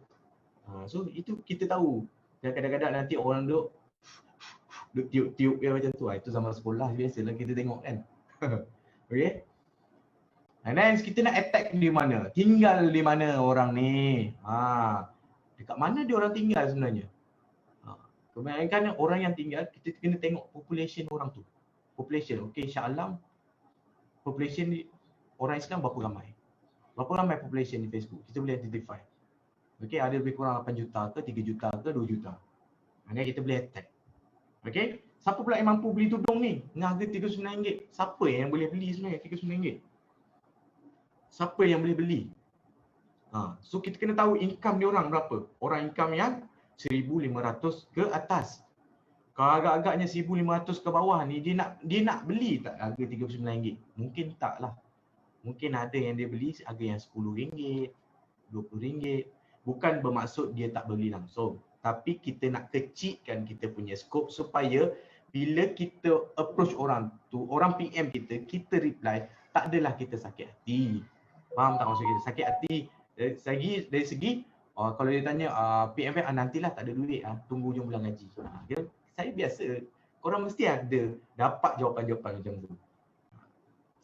So itu kita tahu. Dan kadang-kadang nanti orang duk tiup-tiup dia macam tu. Itu zaman sekolah biasalah kita tengok kan. Okay. And then kita nak attack di mana? Tinggal di mana orang ni? Dekat mana dia orang tinggal sebenarnya? Kebanyakan orang yang tinggal, kita kena tengok population orang tu. Population, okay, Shah Alam, population orang Islam berapa ramai? Berapa ramai population di Facebook? Kita boleh identify. Okay, ada lebih kurang 8 juta ke, 3 juta ke, 2 juta. Ini kita boleh attack. Okay, siapa pula yang mampu beli tudung ni dengan harga RM39? Siapa yang boleh beli sebenarnya RM39? Siapa yang boleh beli? So kita kena tahu income dia orang berapa. Orang income yang 1,500 ke atas. Kalau agak-agaknya 1,500 ke bawah ni, dia nak beli tak harga RM39? Mungkin tak lah. Mungkin ada yang dia beli harga yang RM10, RM20. Bukan bermaksud dia tak beli langsung. Tapi kita nak kecilkan kita punya skop supaya bila kita approach orang tu, orang PM kita, kita reply, tak adalah kita sakit hati. Faham tak maksud kita? Sakit hati dari segi kalau dia tanya PM nantilah tak ada duit, tunggu hujung bulan gaji. Saya biasa, korang mesti ada dapat jawapan-jawapan macam tu.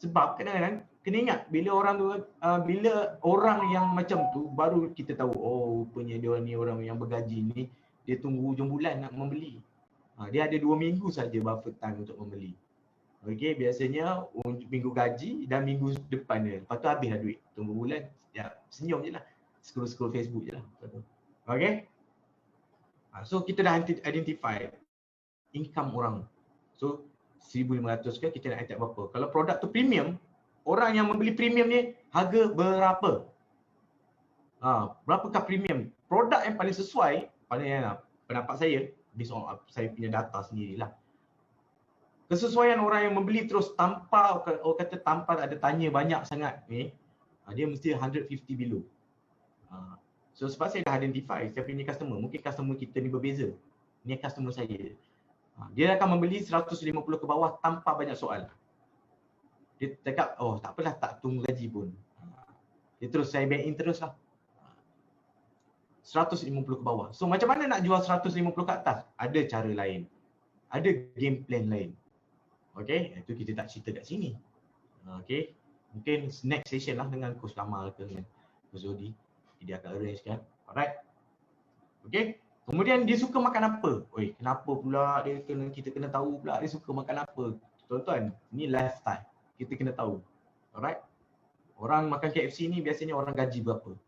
Sebab kadang-kadang kena ingat bila orang yang macam tu baru kita tahu, oh rupanya dia ni orang yang bergaji ni, dia tunggu hujung bulan nak membeli. Dia ada 2 minggu saja buffer time untuk membeli. Okey, biasanya minggu gaji dan minggu depan dia. Lepas tu habislah duit. Tunggu bulan, ya senyum je lah. Scroll Facebook je lah. Okey. So kita dah identify income orang. So 1,500 ke, kita nak attack berapa? Kalau produk tu premium, orang yang membeli premium ni harga berapa? Berapakah premium? Produk yang paling sesuai, pendapat saya, based on saya punya data sendirilah. Kesesuaian orang yang membeli terus tanpa ada tanya banyak sangat ni, dia mesti 150 below. So sebab saya dah identify saya punya customer, mungkin customer kita ni berbeza. Ni customer saya. Dia akan membeli 150 ke bawah tanpa banyak soal. Dia cakap, oh tak apalah, tak tunggu gaji pun. Dia terus saya bank in terus lah. 150 ke bawah. So macam mana nak jual 150 ke atas? Ada cara lain. Ada game plan lain. Okay, itu kita tak cerita kat sini. Okay, mungkin next session lah dengan Coach Lama ke dengan Coach Zodi. Dia akan arrange kan. Alright. Okay. Kemudian dia suka makan apa? Oi, kenapa pula kita kena tahu pula dia suka makan apa? Tuan-tuan, ni lifestyle. Kita kena tahu. Alright. Orang makan KFC ni biasanya orang gaji berapa?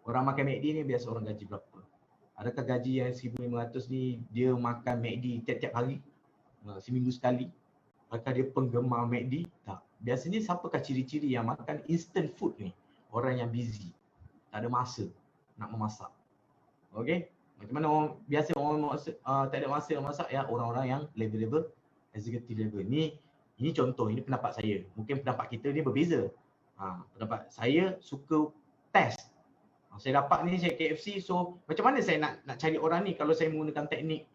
Orang makan McD ni biasa orang gaji berapa? Adakah gaji yang 1,500 ni dia makan McD tiap-tiap hari? Seminggu sekali? Adakah dia penggemar McD? Tak. Biasanya siapakah ciri-ciri yang makan instant food ni? Orang yang busy. Tak ada masa nak memasak. Okay? Macam mana orang biasa orang tak ada masa nak masak ya, orang-orang yang level-level executive level. Ini contoh, ini pendapat saya. Mungkin pendapat kita ni berbeza. Pendapat saya suka test. Saya dapat ni saya KFC, so macam mana saya nak cari orang ni kalau saya menggunakan teknik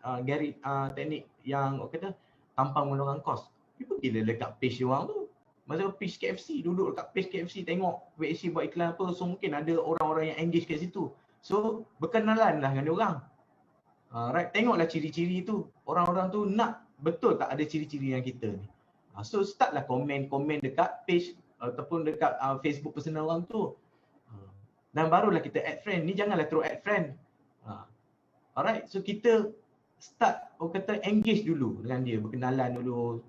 teknik yang kata tanpa menggunakan kos. Dia pergilah dekat page orang tu. Masa page KFC, duduk dekat page KFC tengok WHC buat iklan apa, so mungkin ada orang-orang yang engage kat situ. So berkenalan lah dengan dia orang. Right, tengoklah ciri-ciri tu. Orang-orang tu nak betul tak ada ciri-ciri yang kita ni. So startlah komen dekat page ataupun dekat Facebook personal orang tu. Dan barulah kita add friend. Ni janganlah terus add friend. Alright, so kita start kata engage dulu dengan dia, berkenalan dulu.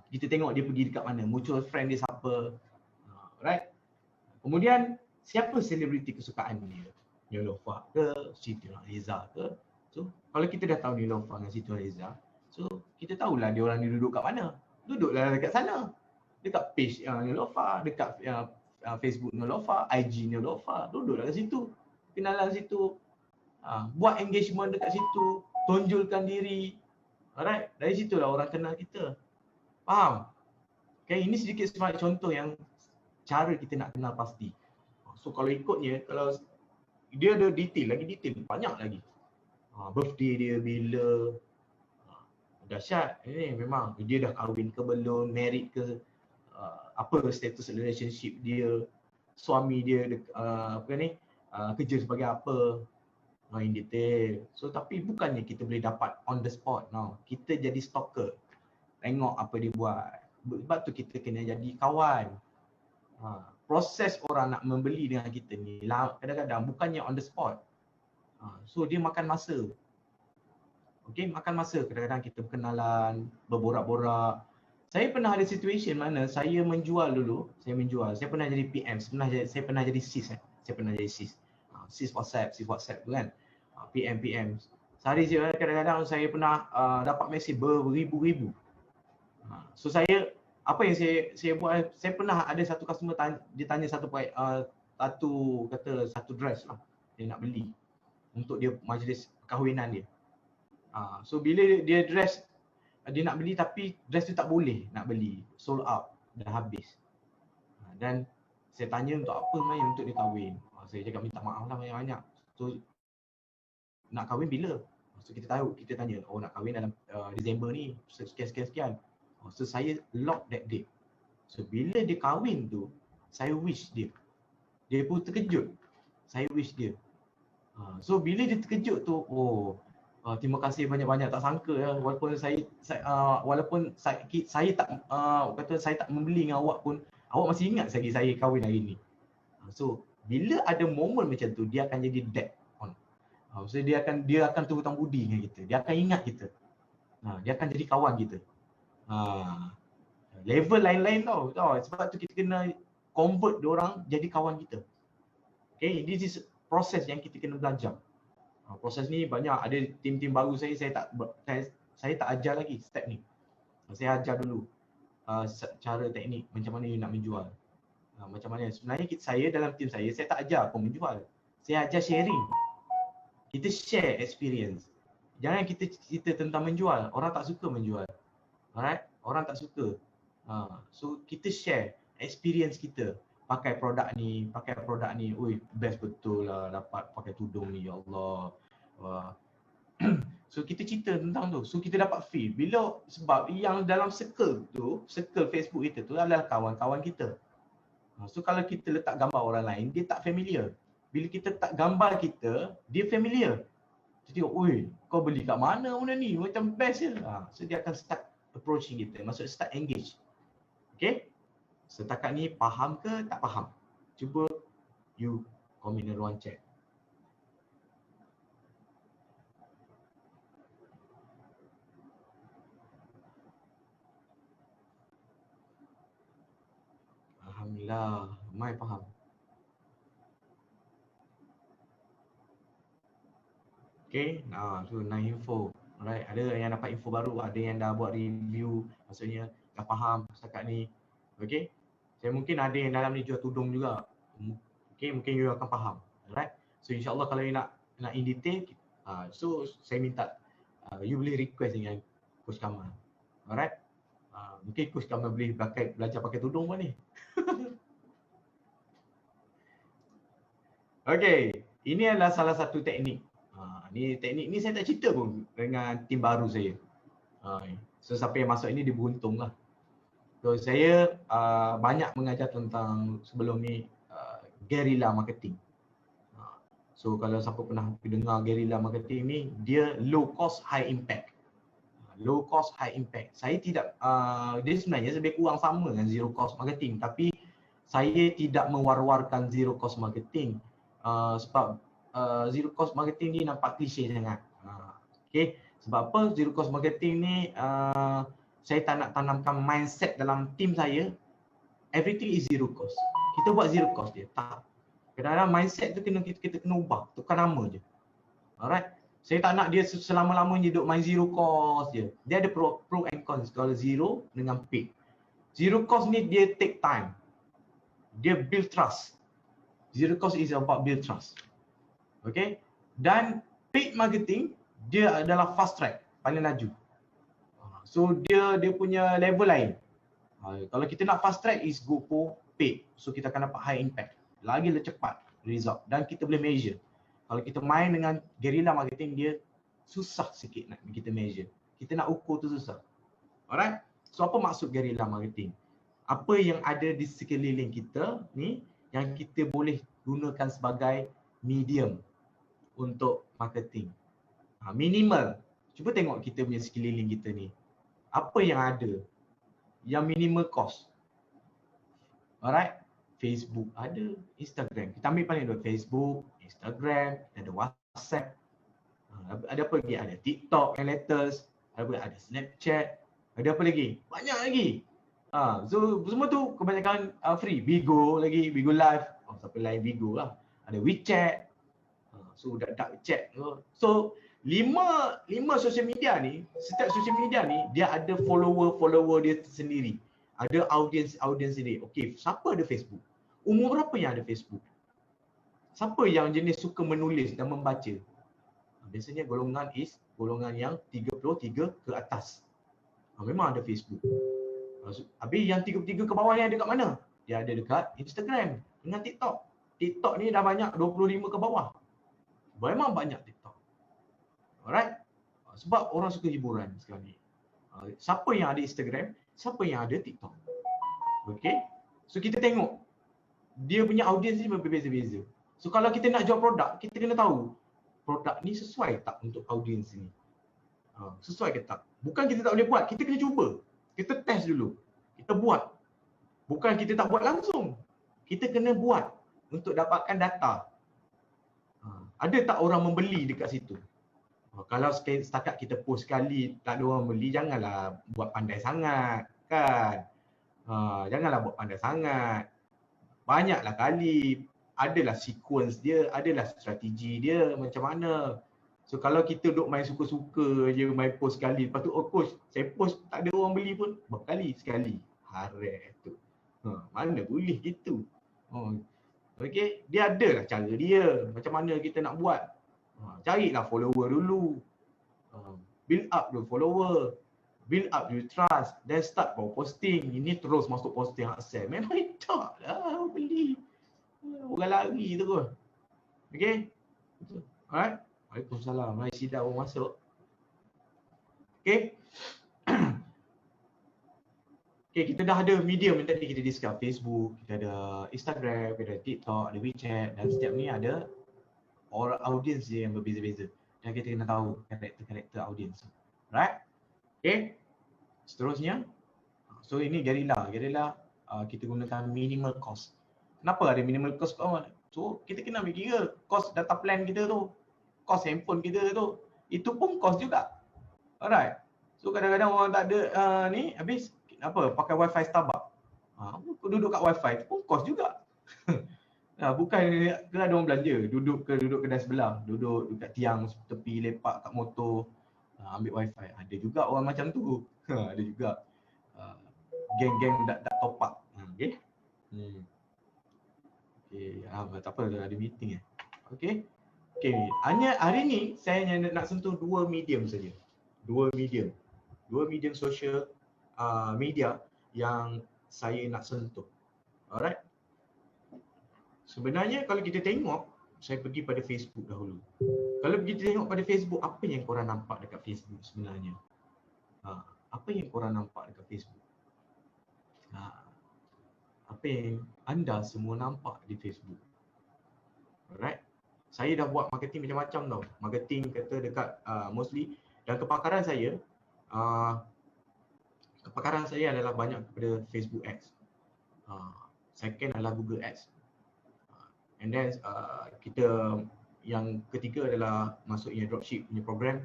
Kita tengok dia pergi dekat mana, mutual friend dia siapa. Alright. Kemudian siapa selebriti kesukaan dia? Niloufar ke, Siti Nurhaliza ke. So kalau kita dah tahu Niloufar dengan Siti Nurhaliza, so kita tahulah dia orang ni duduk kat mana. Duduklah dekat sana. Dekat page Niloufar, dekat Facebook Niloufar, IG Niloufar, duduklah kat situ. Kenalan situ. Buat engagement dekat situ, tonjolkan diri. Alright, dari situlah orang kenal kita. Faham? Okay, ini sedikit sebanyak contoh yang cara kita nak kenal pasti. So kalau ikutnya, kalau dia ada detail, banyak lagi. Birthday dia bila, dahsyat. Ini memang dia dah kahwin ke belum, married ke, apa status relationship dia, suami dia kerja sebagai apa, in detail. So tapi bukannya kita boleh dapat on the spot. No, kita jadi stalker. Tengok apa dia buat. Sebab tu kita kena jadi kawan. Proses orang nak membeli dengan kita ni kadang-kadang bukannya on the spot. So dia makan masa. Okay, makan masa. Kadang-kadang kita berkenalan, berborak-borak. Saya pernah ada situation mana saya menjual dulu. Saya pernah jadi PM. Saya pernah jadi SIS. SIS WhatsApp tu kan. PM. Sehari kadang-kadang saya pernah dapat mesej beribu-ribu. So apa yang saya buat, saya pernah ada satu customer dia tanya satu dress lah dia nak beli untuk dia majlis perkahwinan dia. So bila dia nak beli tapi dress tu tak boleh nak beli, sold out, dah habis. Dan saya tanya untuk apa sebenarnya, untuk dia kahwin. Saya cakap minta maaf lah banyak-banyak. So nak kahwin bila? So kita tanya, nak kahwin dalam Disember ni, sekian. So saya lock that date. So bila dia kahwin tu, saya wish dia. Dia pun terkejut. Saya wish dia. So bila dia terkejut tu, terima kasih banyak-banyak, tak sangka ya. Walaupun saya tak membeli dengan awak pun, awak masih ingat lagi saya kahwin hari ni. So bila ada momen macam tu, dia akan jadi dead on. So dia akan berhutang budi dengan kita. Dia akan ingat kita. Dia akan jadi kawan kita. Level lain-lain tau. Sebab tu kita kena convert diorang jadi kawan kita. Okay, this is proses yang kita kena belajar. Proses ni banyak, ada tim-tim baru saya tak ajar lagi step ni. Saya ajar dulu cara teknik macam mana you nak menjual. Macam mana sebenarnya saya dalam tim saya tak ajar pun menjual. Saya ajar sharing. Kita share experience. Jangan kita cerita tentang menjual. Orang tak suka menjual. Alright? Orang tak suka. So kita share experience kita. Pakai produk ni. Ui, best betul lah dapat pakai tudung ni, ya Allah. So kita cerita tentang tu. So kita dapat feel. Sebab yang dalam circle Facebook kita tu adalah kawan-kawan kita. So kalau kita letak gambar orang lain, dia tak familiar. Bila kita letak gambar kita, dia familiar. Dia tengok, oi, kau beli kat mana benda ni? Macam best je. So dia akan start approaching kita. Maksud start engage. Okay? Setakat ni faham ke tak faham? Cuba you komen dalam ruang chat. Alhamdulillah, ramai faham. Okay, so 9 info. Alright, ada yang dapat info baru, ada yang dah buat review, maksudnya dah faham setakat ni. Okay, saya mungkin ada yang dalam ni jual tudung juga. Okay, mungkin you akan faham. Alright, so insyaAllah kalau you nak in detail, so saya minta you boleh request dengan Coach Kamal. Alright, mungkin Coach Kamal boleh belajar pakai tudung pun ni. Okay, ini adalah salah satu teknik. Ni teknik ni saya tak cerita pun dengan tim baru saya. So siapa yang masuk ini dia beruntung lah. So saya banyak mengajar tentang sebelum ni guerrilla marketing. So kalau siapa pernah dengar guerrilla marketing ni, dia low cost high impact. Low cost high impact. Saya tidak, dia sebenarnya lebih kurang sama dengan zero cost marketing, tapi saya tidak mewar-warkan zero cost marketing sebab zero cost marketing ni nampak klise sangat. Okay, sebab apa zero cost marketing ni saya tak nak tanamkan mindset dalam tim saya everything is zero cost. Kita buat zero cost dia. Tak. Kadang-kadang mindset tu kita kena ubah, tukar nama je. Alright. Saya tak nak dia selama-lamanya duduk main zero cost je. Dia ada pro and cons kalau zero dengan paid. Zero cost ni dia take time. Dia build trust. Zero cost is about build trust. Okay. Dan paid marketing dia adalah fast track, paling laju. So dia punya level lain. Kalau kita nak fast track is go for paid. So kita akan dapat high impact. Lagi lebih cepat result dan kita boleh measure. Kalau kita main dengan guerrilla marketing dia susah sikit nak kita measure. Kita nak ukur tu susah. Alright. So apa maksud guerrilla marketing? Apa yang ada di sekeliling kita ni yang kita boleh gunakan sebagai medium untuk marketing. Minimal. Cuba tengok kita punya sekeliling kita ni. Apa yang ada? Yang minimal cost. Alright. Facebook ada, Instagram. Kita ambil paling dua, Facebook, Instagram, ada WhatsApp. Ada apa lagi? Ada TikTok yang latest. Ada Snapchat. Ada apa lagi? Banyak lagi. So semua tu kebanyakan free. Bigo lagi, Bigo Live. Siapa lain Bigo lah. Ada WeChat. So dark chat. So lima social media ni, setiap social media ni dia ada follower dia sendiri. Ada audience sendiri. Okey, siapa ada Facebook? Umur berapa yang ada Facebook? Siapa yang jenis suka menulis dan membaca? Biasanya golongan yang 33 ke atas. Memang ada Facebook. Habis yang 33 ke bawah ni ada kat mana? Dia ada dekat Instagram dengan TikTok. TikTok ni dah banyak 25 ke bawah. Memang banyak TikTok. Alright? Sebab orang suka hiburan sekarang ni. Siapa yang ada Instagram? Siapa yang ada TikTok? Okay? So kita tengok dia punya audience ni berbeza-beza. So kalau kita nak jual produk, kita kena tahu produk ni sesuai tak untuk audience ni. Sesuai ke tak? Bukan kita tak boleh buat, kita kena cuba. Kita test dulu. Kita buat. Bukan kita tak buat langsung. Kita kena buat untuk dapatkan data. Ada tak orang membeli dekat situ? Kalau setakat kita post sekali tak ada orang beli, janganlah buat pandai sangat, kan? Janganlah buat pandai sangat. Banyaklah kali, adalah sequence dia, adalah strategi dia macam mana. So kalau kita duk main suka-suka je, main post sekali, lepas tu coach, saya post tak ada orang beli pun, berapa kali? Sekali. Harap tu. Mana boleh gitu. Okay, dia adalah cara dia. Macam mana kita nak buat. Carilah follower dulu. Build up the follower. Build up your trust. Then start baru posting. Ini terus masuk posting hak sell. Memang tak lah beli. Orang lari terus. Okay. Alright. Waalaikumsalam. Mari sidang orang masuk. Okay. Okay, kita dah ada medium yang tadi kita discuss, Facebook, kita ada Instagram, kita ada TikTok, ada WeChat, dan setiap ni ada orang audience dia yang berbeza-beza. Dan kita kena tahu karakter-karakter audience. Right? Okay. Seterusnya, so ini Guerrilla. Guerrilla kita gunakan minimal cost. Kenapa ada minimal cost kawan? So kita kena ambil kira cost data plan kita tu, cost handphone kita tu, itu pun cost juga. Alright. So kadang-kadang orang tak ada ni habis apa pakai wifi Starbucks. Duduk kat wifi tu pun cost juga. Bukan ke ada orang belanja, duduk kedai sebelah, duduk dekat tiang tepi lepak kat motor, ambil wifi. Ada juga orang macam tu. Ada juga geng-geng tak top up. Okey. Okey, tak apa ada meeting Okey. Okey, hanya hari ni saya hanya nak sentuh dua medium saja. Dua medium social media yang saya nak sentuh. Alright. Sebenarnya kalau kita tengok, saya pergi pada Facebook dahulu. Kalau kita tengok pada Facebook, apa yang korang nampak dekat Facebook sebenarnya? Apa yang korang nampak dekat Facebook? Apa yang anda semua nampak di Facebook? Alright. Saya dah buat marketing macam-macam tau. Marketing kata dekat mostly, dan kepakaran saya adalah banyak kepada Facebook Ads. Second adalah Google Ads. And then kita yang ketiga adalah masuknya dropship punya program.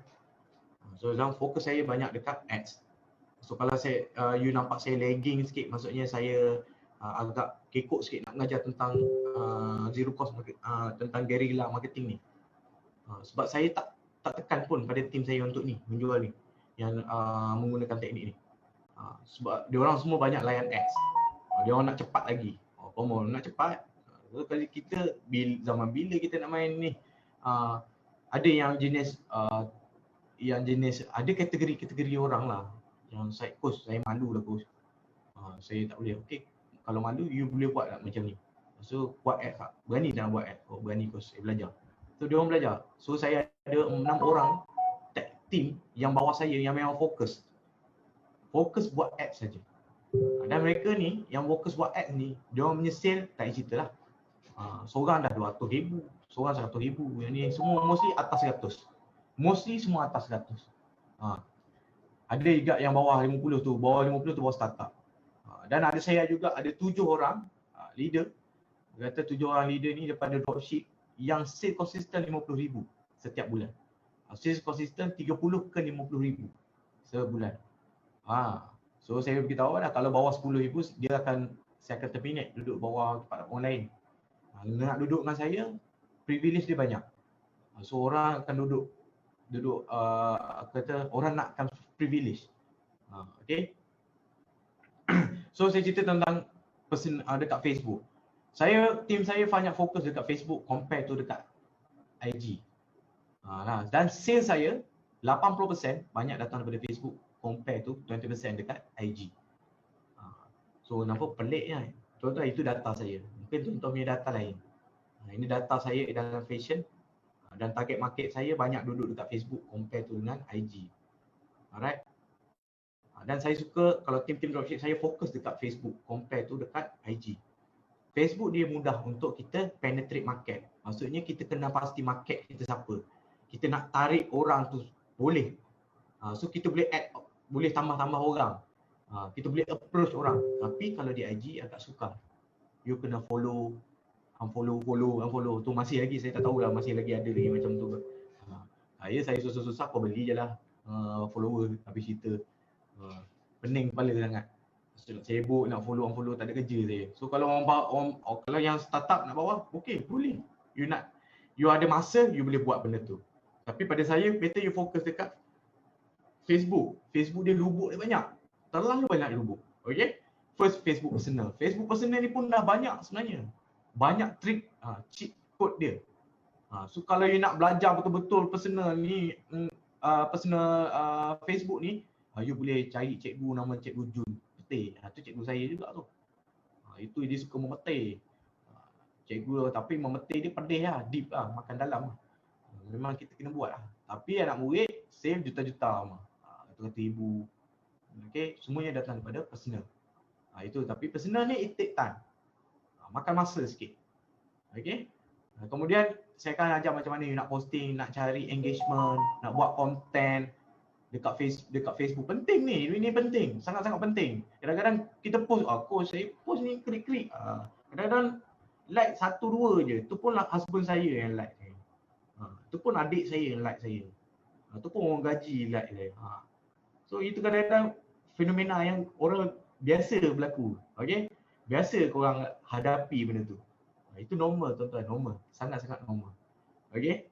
So dalam fokus saya banyak dekat ads. So kalau saya you nampak saya lagging sikit, maksudnya saya agak kekok sikit nak mengajar tentang zero cost tentang guerrilla marketing ni. Sebab saya tak tekan pun pada tim saya untuk ni menjual ni yang menggunakan teknik ni. Sebab dia orang semua banyak layan ads. Dia orang nak cepat lagi. Promo nak cepat. So kalau kita zaman bila kita nak main ni, ada yang jenis ada kategori orang lah yang saya coach, saya malu lah coach. Saya tak boleh. Okey, kalau malu you boleh buat tak macam ni. So buat ad tak? Berani tak buat ad? Berani coach, saya belajar. So dia orang belajar. So saya ada 6 orang team yang bawah saya yang memang fokus buat ad saja. Dan mereka ni yang fokus buat ad ni, dia orang menyesal tak cerita lah. Seorang dah 200,000, seorang 100,000. Yang ni semua mostly atas 100. Mostly semua atas 100. Ada juga yang bawah 50 tu, bawah startup. Dan ada saya juga ada 7 orang leader. Kata 7 orang leader ni daripada dropship yang sale konsisten 50,000 setiap bulan. Sales konsisten 30 ke 50,000 sebulan. So saya beritahu dah kalau bawah 10,000 saya akan terminate duduk bawah tempat orang lain. Nak duduk dengan saya, privilege dia banyak. So orang akan duduk kata orang nakkan privilege. Okay. So saya cerita tentang dekat Facebook. Tim saya banyak fokus dekat Facebook compare tu dekat IG. Dan sales saya 80% banyak datang daripada Facebook compare tu 20% dekat IG. So nampak peliknya. Contoh itu data saya. Mungkin contoh punya data lain. Ini data saya dalam fashion dan target market saya banyak duduk dekat Facebook compare tu dengan IG. Alright. Dan saya suka kalau tim-tim dropship saya fokus dekat Facebook compare tu dekat IG. Facebook dia mudah untuk kita penetrate market. Maksudnya kita kena pasti market kita siapa. Kita nak tarik orang tu boleh. So kita boleh add, boleh tambah-tambah orang. Kita boleh approach orang. Tapi kalau di IG agak sukar. You kena follow, unfollow. Tu masih lagi saya tak tahu lah, masih lagi ada lagi macam tu. Saya susah-susah kau beli je lah follower habis cerita. Pening kepala sangat. Sibuk nak unfollow tak ada kerja saya. So kalau kalau yang startup nak bawa, okey boleh. You ada masa, you boleh buat benda tu. Tapi pada saya better you fokus dekat Facebook. Facebook dia lubuk dia banyak. Terlalu banyak lubuk. Okey? First Facebook personal. Facebook personal ni pun dah banyak sebenarnya. Banyak trik, cheat code dia. So kalau you nak belajar betul-betul personal ni, personal Facebook ni, you boleh cari cikgu nama cikgu Jun Petir. Tu cikgu saya juga tu. Itu dia suka memetir. Cikgu tapi memetir dia pedih lah, deep lah, makan dalam lah. Memang kita kena buat lah. Tapi anak murid save juta-juta mah. Ratus ribu. Okey, semuanya datang daripada personal. Itu tapi personal ni it take time. Makan masa sikit. Okay. Kemudian saya akan ajar macam mana you nak posting, nak cari engagement, nak buat content dekat Facebook. Penting ni, ini penting, sangat-sangat penting. Kadang-kadang kita post, coach saya post ni klik-klik. Kadang-kadang like 1-2 je, tu pun husband saya yang like saya. Tu pun adik saya yang like saya. Tu pun orang gaji like saya. So itu kadang-kadang fenomena yang orang biasa berlaku. Okay? Biasa korang hadapi benda tu. Itu normal tuan-tuan, normal. Sangat-sangat normal. Okay?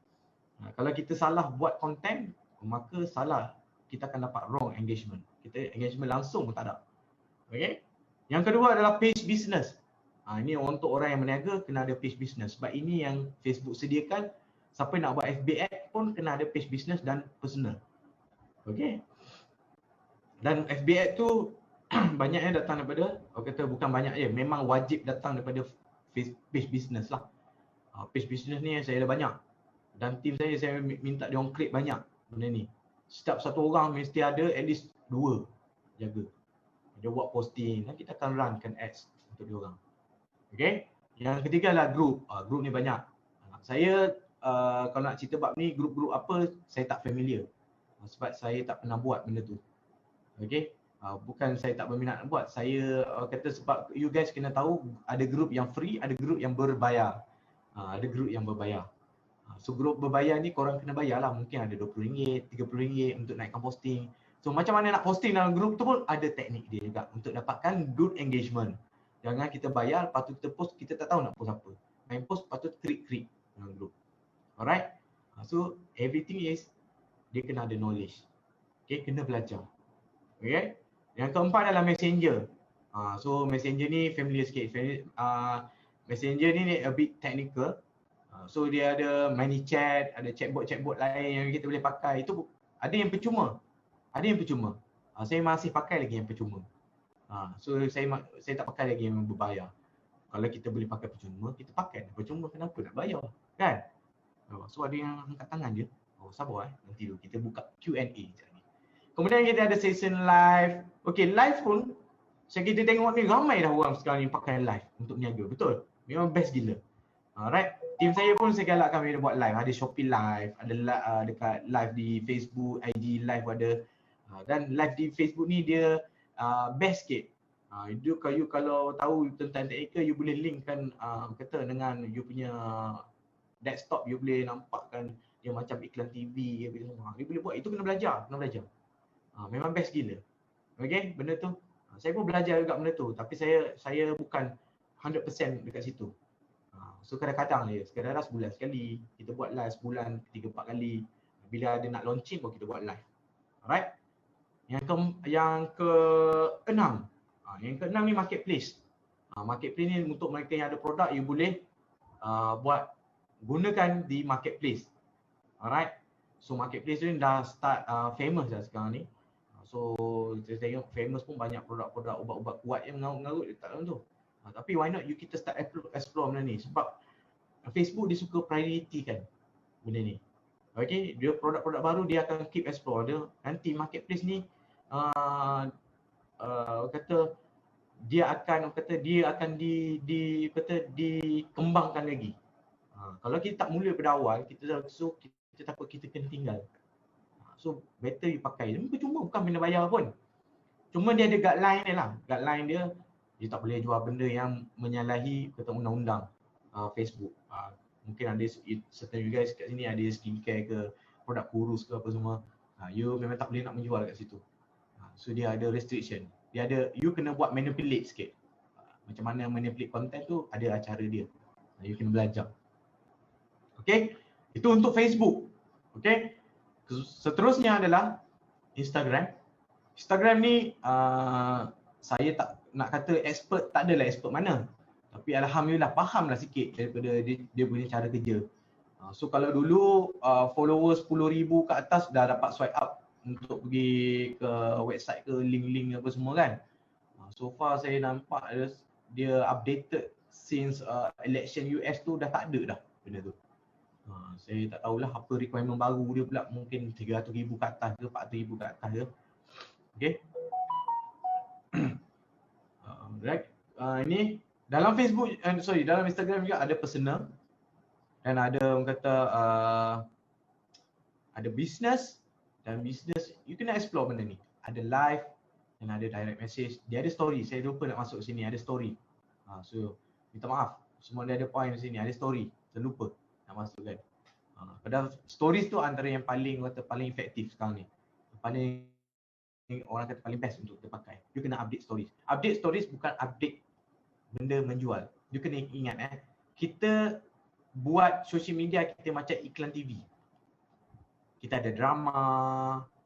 Kalau kita salah buat content, maka salah. Kita akan dapat wrong engagement. Kita engagement langsung pun tak ada. Okay? Yang kedua adalah page business. Ini untuk orang yang berniaga kena ada page business. Sebab ini yang Facebook sediakan. Siapa nak buat FB ad pun kena ada page business dan personal. Okay? Dan FB ad tu banyaknya datang daripada, orang kata bukan banyak je, memang wajib datang daripada page business lah. Page business ni saya ada banyak. Dan tim saya minta dia orang create banyak benda ni. Setiap satu orang mesti ada at least 2 jaga. Dia buat posting dan kita akan runkan ads untuk dia orang. Okay. Yang ketiga adalah group. Group ni banyak. Saya kalau nak cerita bab ni, group-group apa saya tak familiar. Sebab saya tak pernah buat benda tu. Okay. Bukan saya tak berminat nak buat. Saya kata sebab you guys kena tahu ada group yang free, ada group yang berbayar. Ada group yang berbayar. So group berbayar ni korang kena bayar lah. Mungkin ada RM20, RM30 untuk naikkan posting. So macam mana nak posting dalam group tu pun ada teknik dia juga untuk dapatkan good engagement. Jangan kita bayar, lepas tu kita post, kita tak tahu nak post apa. Main post, lepas tu klik-klik dalam group. Alright? So everything is, dia kena ada knowledge. Okay, kena belajar. Okay? Yang keempat adalah messenger. So messenger ni familiar sikit. Messenger ni a bit technical. So dia ada ManyChat, ada chatbot lain yang kita boleh pakai. Itu ada yang percuma. Ada yang percuma. Saya masih pakai lagi yang percuma. So saya tak pakai lagi yang berbayar. Kalau kita boleh pakai percuma, kita pakai. Percuma kenapa nak bayar? Kan? So ada yang angkat tangan je. Sabar nanti dulu kita buka Q&A sekejap ni. Kemudian kita ada session live. Okay, live pun kita tengok ni ramai dah orang sekarang ni pakai live untuk niaga. Betul? Memang best gila. Alright, tim saya pun saya galakkan mereka buat live. Ada Shopee live, ada dekat live di Facebook, IG live ada. Dan live di Facebook ni dia best sikit. Kalau tahu tentang teknikal, you boleh linkkan kata dengan you punya desktop, you boleh nampakkan dia macam iklan TV ke semua. You boleh buat, itu kena belajar. Memang best gila. Okay, benda tu. Saya pun belajar juga benda tu, tapi saya bukan 100% dekat situ. So kadang-kadang je, kadang-kadang sebulan sekali, kita buat live sebulan 3-4 kali. Bila ada nak launching pun kita buat live. Alright. Yang ke-6. Yang ke-6 ni marketplace. Marketplace ni untuk mereka yang ada produk, you boleh gunakan di marketplace. Alright. So marketplace ni dah start famous dah sekarang ni. So saya tengok famous pun banyak produk-produk ubat-ubat kuat yang mengarut dekat dalam tu. Tapi why not kita start explore benda ni, sebab Facebook dia suka priority kan benda ni. Okay, dia produk-produk baru dia akan keep explore dia. Nanti marketplace ni kata dia akan dikembangkan lagi. Kalau kita tak mula pada awal, kita takut kita kena tinggal. So better you pakai. Dia cuma bukan benda bayar pun. Cuma dia ada guideline dia lah. Guideline dia tak boleh jual benda yang menyalahi kata undang-undang Facebook. Mungkin ada certain you guys kat sini ada skincare ke, produk kurus ke apa semua. You memang tak boleh nak menjual kat situ. So dia ada restriction. Dia ada, you kena buat manipulate sikit. Macam mana manipulate content tu ada acara dia. You kena belajar. Okay, itu untuk Facebook. Okay, seterusnya adalah Instagram. Instagram ni saya tak nak kata expert, tak adalah expert mana. Tapi alhamdulillah fahamlah sikit daripada dia punya cara kerja. So kalau dulu followers 10,000 ke atas dah dapat swipe up untuk pergi ke website ke link-link apa semua kan. So far saya nampak dia updated since election US tu dah tak ada dah benda tu. Saya tak tahulah apa requirement baru dia pula, mungkin 300,000 ke atas ke 400,000 ke atas ke. Okay. Right? Ini dalam Facebook, dalam Instagram juga ada personal dan ada orang kata ada business, dan business you kena explore benda ni. Ada live dan ada direct message. Dia ada story. Saya lupa nak masuk sini, ada story. So minta maaf. Semua dia ada point di sini, ada story. Saya lupa nak masukkan. Padahal stories tu antara yang paling efektif sekarang ni. Paling orang kata paling best untuk kita pakai. You kena update stories. Update stories bukan update benda menjual. You kena ingat kita buat social media kita macam iklan TV. Kita ada drama,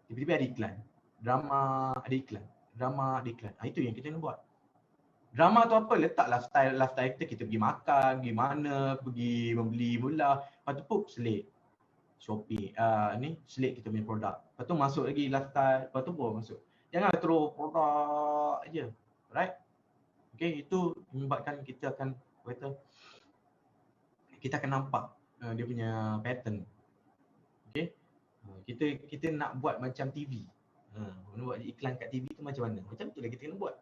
tiba-tiba ada iklan. Drama ada iklan. Drama ada iklan. Itu yang kita nak buat. Drama tu apa? Letak lifestyle kita pergi makan, pergi mana, pergi membeli bola. Lepas tu pun selit. Shopee, selit kita punya produk. Lepas tu masuk lagi lifestyle, lepas tu pun masuk. Jangan terus produk je. Right? Okay, itu menyebabkan kita akan nampak dia punya pattern. Okay? Kita nak buat macam TV. Nak buat iklan kat TV tu macam mana? Macam tu lah kita kena buat.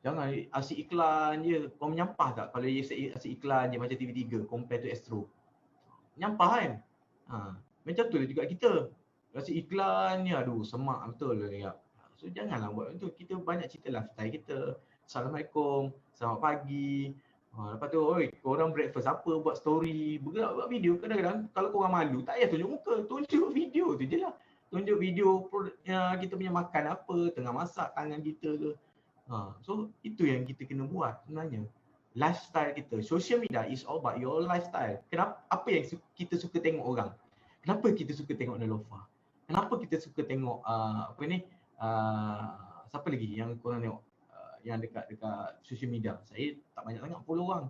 Jangan asyik iklan je. Kau menyampah tak kalau asyik iklan je macam TV3 compare to Astro? Menyampah kan? Macam tu lah juga kita. Asyik iklan je, aduh semak betul lah ya. So janganlah buat itu. Kita banyak cerita lifestyle kita. Assalamualaikum, selamat pagi. Lepas tu, oi, korang breakfast apa, buat story, bergerak buat video. Kadang-kadang kalau korang malu, tak payah tunjuk muka, tunjuk video tu je lah. Tunjuk video kita punya makan apa, tengah masak tangan kita ke. So itu yang kita kena buat sebenarnya. Lifestyle kita, social media is all about your lifestyle. Kenapa? Apa yang kita suka tengok orang? Kenapa kita suka tengok Nelofa? Kenapa kita suka tengok siapa lagi yang korang tengok yang dekat social media? Saya tak banyak sangat follow orang.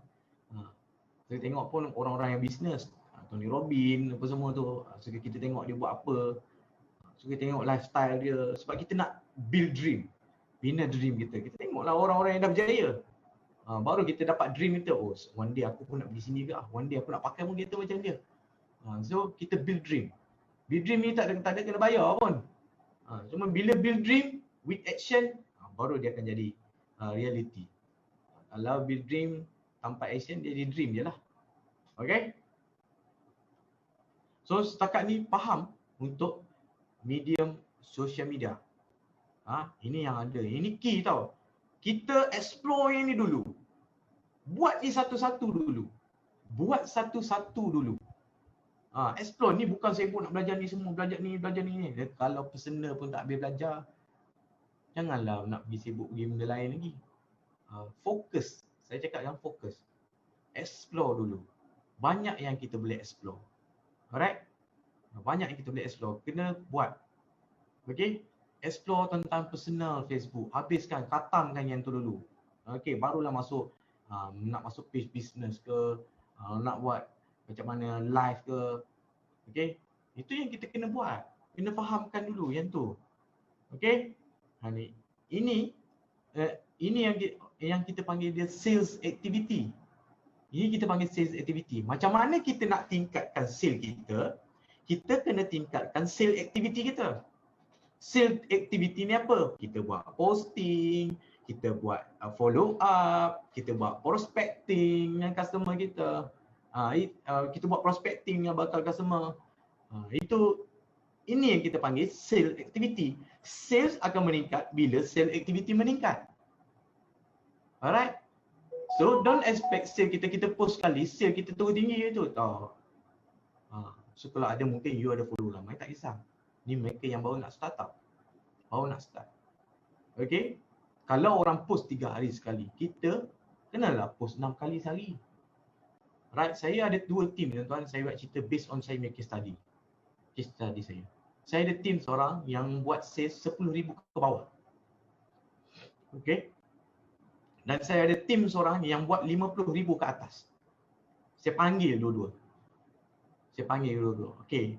Saya tengok pun orang-orang yang bisnes, Tony Robbins apa semua tu. Suka kita tengok dia buat apa. Suka tengok lifestyle dia sebab kita nak build dream. Bina dream kita. Kita tengoklah orang-orang yang dah berjaya. Baru kita dapat dream kita. Oh, one day aku pun nak pergi sini ke. One day aku nak pakai pun kereta macam dia. So kita build dream. Build dream ni tak ada kena bayar pun. Cuma bila build dream with action, baru dia akan jadi reality. Kalau build dream tanpa action, dia jadi dream je lah. Okay? So setakat ni faham untuk medium social media. Ini yang ada. Ini key tau. Kita explore yang ni dulu. Buat ni satu-satu dulu. Buat satu-satu dulu. Explore ni bukan sibuk nak belajar ni semua, belajar ni. Kalau personal pun tak habis belajar, janganlah nak pergi sibuk pergi benda lain lagi. Fokus. Saya cakap yang fokus. Explore dulu. Banyak yang kita boleh explore. Alright? Banyak yang kita boleh explore. Kena buat. Okay? Explore tentang personal Facebook. Habiskan, khatamkan yang tu dulu. Okay, barulah masuk nak masuk page business ke, nak buat macam mana live ke. Okay, itu yang kita kena buat. Kena fahamkan dulu yang tu. Okay, ini yang kita panggil dia sales activity. Ini kita panggil sales activity. Macam mana kita nak tingkatkan sale kita? Kita kena tingkatkan sale activity kita. Sales activity ni apa? Kita buat posting, kita buat follow up, kita buat prospecting dengan customer kita. Kita buat prospecting dengan bakal customer. Ini yang kita panggil sales activity. Sales akan meningkat bila sales activity meningkat. Alright? So don't expect sale kita post sekali, sale kita turun tinggi tu. So kalau ada mungkin you ada follow lama, tak kisah. Ni mereka yang baru nak start up. Baru nak start. Okay? Kalau orang post 3 hari sekali, kita kenalah post 6 kali sehari. Right? Saya ada 2 team tuan-tuan. Saya buat cerita based on saya punya case study. Case study saya. Saya ada team seorang yang buat sales 10,000 ke bawah. Okay? Dan saya ada team seorang yang buat 50,000 ke atas. Saya panggil dua-dua. Okay.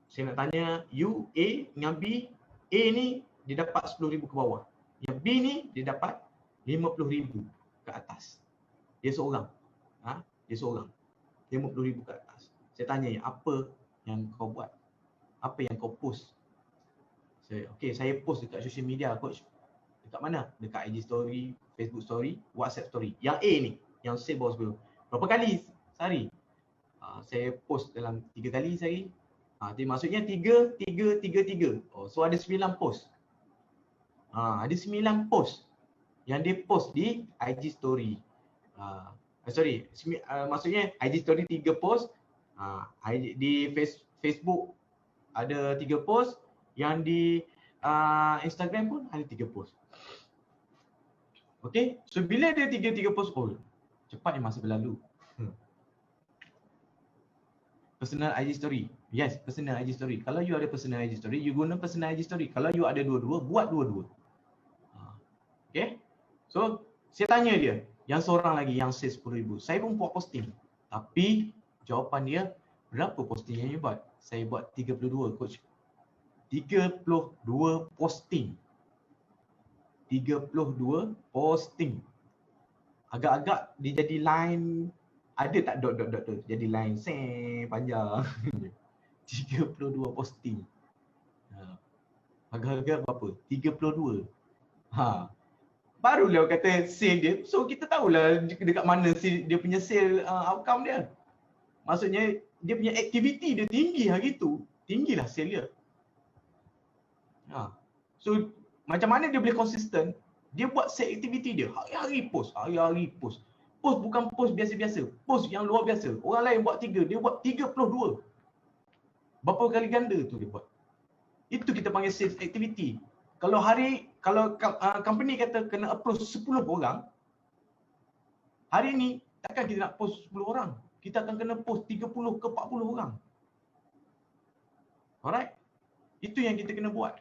Saya nak tanya you A dengan B. A ni dia dapat 10,000 ke bawah. Yang B ni dia dapat 50,000 ke atas. Dia seorang. Dia seorang. 50,000 ke atas. Saya tanya apa yang kau buat? Apa yang kau post? Saya post dekat social media coach. Dekat mana? Dekat IG story, Facebook story, WhatsApp story. Yang A ni, yang sale baru sebelum. Berapa kali sehari? Saya post dalam 3 kali sehari. Jadi maksudnya 3. Oh, so ada 9 post. Ada 9 post yang dia post di IG story. Maksudnya IG story 3 post, di Facebook ada 3 post, yang di Instagram pun ada 3 post. Okay, so bila dia 3 post, cepat ni masa berlalu. Personal IG story. Yes, personal IG story. Kalau you ada personal IG story, you guna personal IG story. Kalau you ada dua-dua, buat dua-dua. Okay, so saya tanya dia, yang seorang lagi yang sale 10,000, saya pun buat posting. Tapi jawapan dia, berapa posting yang you buat? Saya buat 32 coach. 32 posting. 32 posting. Agak-agak dia jadi line, ada tak dot tu? Jadi line panjang. 32 posting. Agak-agak berapa? 32. Barulah kata sale dia. So kita tahulah dekat mana dia punya sale outcome dia. Maksudnya dia punya aktiviti dia tinggi hari tu. Tinggilah sale dia. So macam mana dia boleh konsisten? Dia buat sale aktiviti dia. Hari-hari post. Hari-hari post. Post bukan post biasa-biasa. Post yang luar biasa. Orang lain buat 3. Dia buat 32. Berapa kali ganda tu dia buat. Itu kita panggil sales activity. Kalau company kata kena approach 10 orang, hari ni takkan kita nak post 10 orang. Kita akan kena post 30 ke 40 orang. Alright? Itu yang kita kena buat.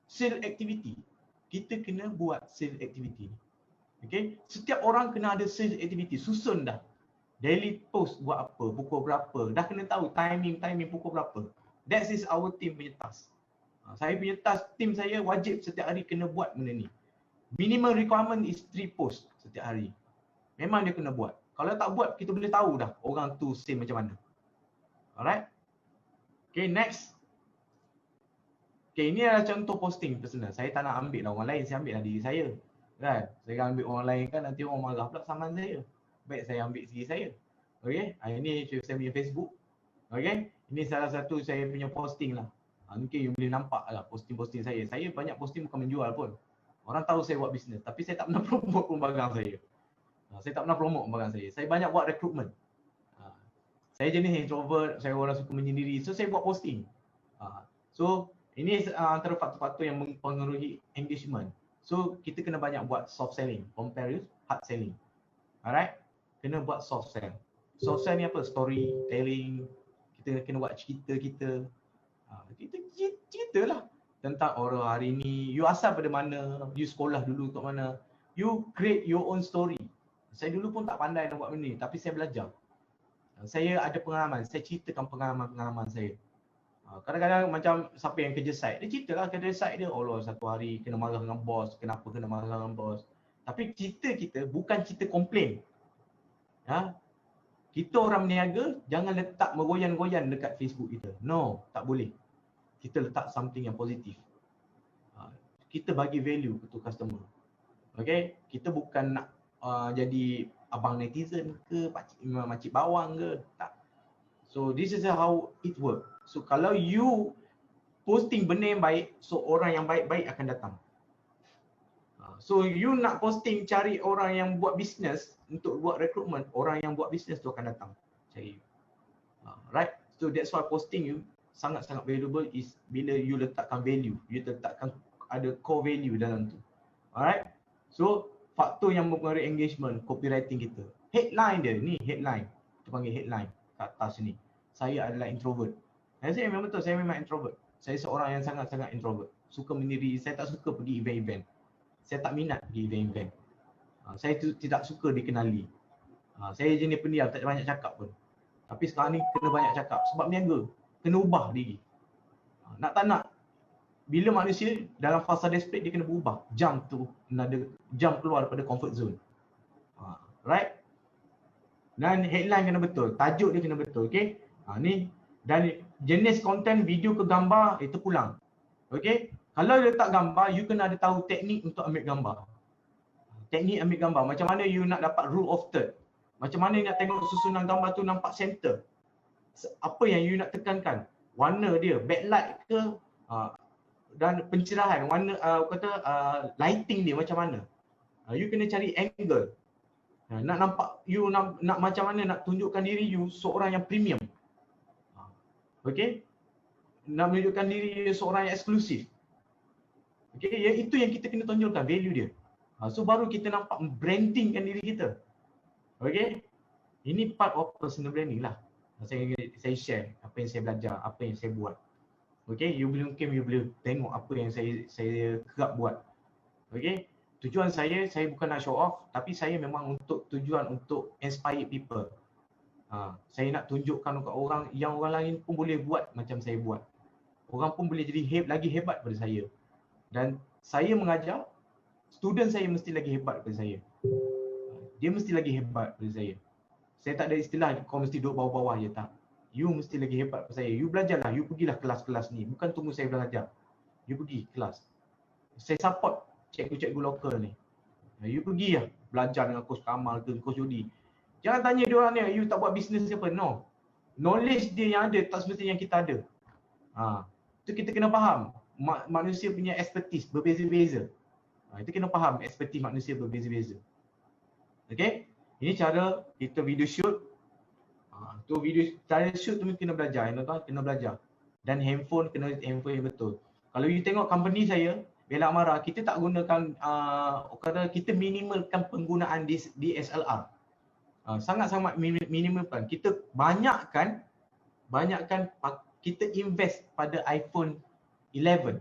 Sales activity. Kita kena buat sales activity. Okay? Setiap orang kena ada sales activity. Susun dah. Daily post buat apa, pukul berapa. Dah kena tahu timing pukul berapa. That is our team punya task. Saya punya task, tim saya wajib setiap hari kena buat benda ni. Minimum requirement is 3 post setiap hari. Memang dia kena buat. Kalau tak buat, kita boleh tahu dah orang tu same macam mana. Alright? Okay, next. Okay, ini adalah contoh posting personal. Saya tak nak ambil lah orang lain, saya ambil lah diri saya. Kan? Saya ambil orang lain kan nanti orang marah pula saman saya. Baik saya ambil diri saya. Okay, ini saya punya Facebook. Okay, ini salah satu saya punya posting lah. Mungkin you boleh nampak lah posting-posting saya. Saya banyak posting bukan menjual pun. Orang tahu saya buat bisnes, tapi saya tak pernah promote pun barang saya. Saya tak pernah promote barang saya. Saya banyak buat recruitment. Saya jenis introvert, saya orang suka menyendiri. So saya buat posting. So ini antara faktor-faktor yang mempengaruhi engagement. So kita kena banyak buat soft selling, compare with hard selling. Alright? Kena buat soft sell. Soft sell ni apa? Storytelling. Kita kena buat cerita kita. Kita ceritalah tentang orang hari ni, you asal pada mana, you sekolah dulu kat mana, you create your own story. Saya dulu pun tak pandai nak buat benda ni, tapi saya belajar. Saya ada pengalaman, saya ceritakan pengalaman saya. Kadang-kadang macam siapa yang kerja site, dia ceritalah kerja site dia, Allah satu hari kena marah dengan bos, kenapa kena marah dengan bos. Tapi cerita kita bukan cerita komplain. Kita orang berniaga, jangan letak megoyan-goyan dekat Facebook kita. No, tak boleh. Kita letak something yang positif. Kita bagi value to customer. Okay? Kita bukan nak jadi abang netizen ke, makcik bawang ke. Tak. So, this is how it work. So, kalau you posting benda yang baik, so orang yang baik-baik akan datang. So, you nak posting cari orang yang buat bisnes untuk buat recruitment, orang yang buat bisnes tu akan datang cari you. Right? So, that's why posting you sangat-sangat valuable is bila you letakkan value, you letakkan ada core value dalam tu. Alright? So, faktor yang mempengaruhi engagement, copywriting kita. Headline dia, ni headline. Kita panggil headline kat atas ni. Saya adalah introvert. Dan saya memang betul, saya memang introvert. Saya seorang yang sangat-sangat introvert. Suka menyendiri, saya tak suka pergi event-event. Saya tak minat pergi event-event. Saya tidak suka dikenali. Saya jenis pendiam, tak banyak cakap pun. Tapi sekarang ni kena banyak cakap sebab niaga. Kena ubah diri. Nak tak nak, bila manusia dalam fasa desperate, dia kena berubah. Jump keluar daripada comfort zone. Right? Dan headline kena betul, tajuk dia kena betul. Okay? Ni dan jenis konten video ke gambar itu pulang. Okay? Kalau letak gambar, you kena ada tahu teknik untuk ambil gambar. Teknik ambil gambar, macam mana you nak dapat rule of third. Macam mana you nak tengok susunan gambar tu nampak center. Apa yang you nak tekankan. Warna dia, backlight ke, dan pencerahan, warna, lighting dia macam mana. You kena cari angle. Nak nampak, you nak macam mana nak tunjukkan diri you seorang yang premium. Okay. Nak menunjukkan diri you seorang yang eksklusif. Okay, itu yang kita kena tonjolkan, value dia. So baru kita nampak brandingkan diri kita. Okay. Ini part of personal branding lah. Saya share apa yang saya belajar, apa yang saya buat. Okay, you boleh tengok apa yang saya kerap buat. Okay, tujuan saya bukan nak show off, tapi saya memang untuk tujuan untuk inspire people. Saya nak tunjukkan kepada orang yang orang lain pun boleh buat macam saya buat. Orang pun boleh jadi lagi hebat daripada saya. Dan saya mengajar, student saya mesti lagi hebat daripada saya. Dia mesti lagi hebat daripada saya. Saya tak ada istilah kau mesti duduk bawah-bawah je, tak. You mesti lagi hebat daripada saya. You belajarlah, you pergilah kelas-kelas ni. Bukan tunggu saya belajar. You pergi kelas. Saya support cikgu-cikgu lokal ni. You pergi lah belajar dengan Coach Kamal ke Coach Jody. Jangan tanya dia orang ni, you tak buat bisnes ke apa. No. Knowledge dia yang ada tak semestinya yang kita ada. Itu kita kena faham. Manusia punya expertise berbeza-beza. Itu kena faham, expertise manusia berbeza-beza. Okay. Ini cara kita video shoot. Tu video cara shoot tu kena belajar, kena belajar. Dan handphone kena handphone yang betul. Kalau you tengok company saya, Bella Amara, kita tak gunakan kata kita minimalkan penggunaan DSLR. Sangat-sangat minimalkan. Kita banyakkan kita invest pada iPhone 11.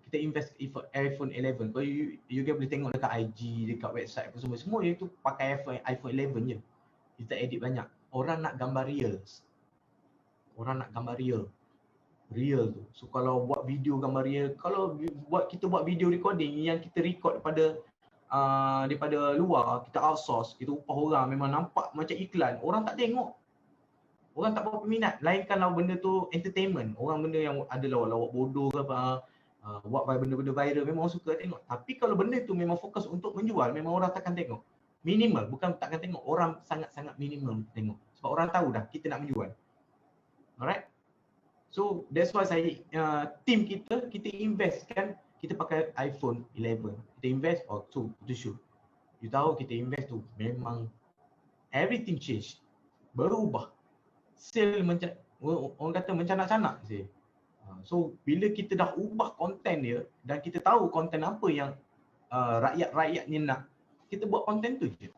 Kita invest iPhone 11. Kalau you boleh tengok dekat IG, dekat website apa semua itu pakai iPhone 11 je. Kita edit banyak. Orang nak gambar real. Real tu. So kalau buat video gambar real, kalau kita buat video recording yang kita record daripada luar, kita outsource, kita upah orang, memang nampak macam iklan, orang tak tengok. Orang tak berapa minat. Lain kalau benda tu entertainment. Orang benda yang ada lawak-lawak bodoh ke apa, buat benda-benda viral, memang orang suka tengok. Tapi kalau benda tu memang fokus untuk menjual, memang orang takkan tengok. Minimal, bukan takkan tengok. Orang sangat-sangat minimal tengok. Sebab orang tahu dah kita nak menjual. Alright. So that's why team kita investkan, kita pakai iPhone 11. Kita invest to shoot. You tahu kita invest tu memang everything change. Berubah. Sale orang kata mencanak-canak sih. So bila kita dah ubah konten dia dan kita tahu konten apa yang rakyat ni nak, kita buat konten tu je.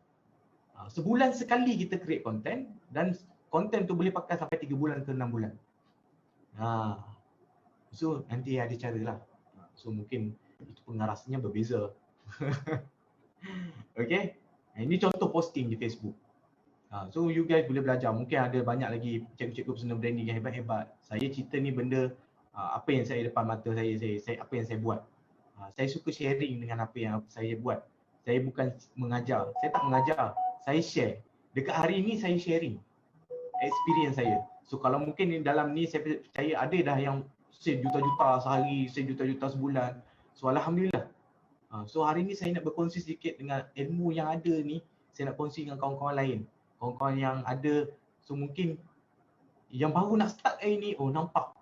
Sebulan sekali kita create konten dan konten tu boleh pakai sampai 3 bulan ke 6 bulan. So nanti ada cara lah. So mungkin itu pengarasnya berbeza. Okay. Ini contoh posting di Facebook. So you guys boleh belajar. Mungkin ada banyak lagi cikgu-cikgu personal branding yang hebat-hebat. Saya cerita ni benda apa yang saya depan mata saya apa yang saya buat. Saya suka sharing dengan apa yang saya buat. Saya bukan mengajar. Saya tak mengajar. Saya share. Dekat hari ni saya sharing experience saya. So kalau mungkin dalam ni saya percaya ada dah yang save juta-juta sehari, save juta-juta sebulan. So alhamdulillah. So hari ni saya nak berkongsi sedikit dengan ilmu yang ada ni. Saya nak kongsi dengan kawan-kawan lain. Kawan-kawan yang ada, so mungkin yang baru nak start hari ni, nampak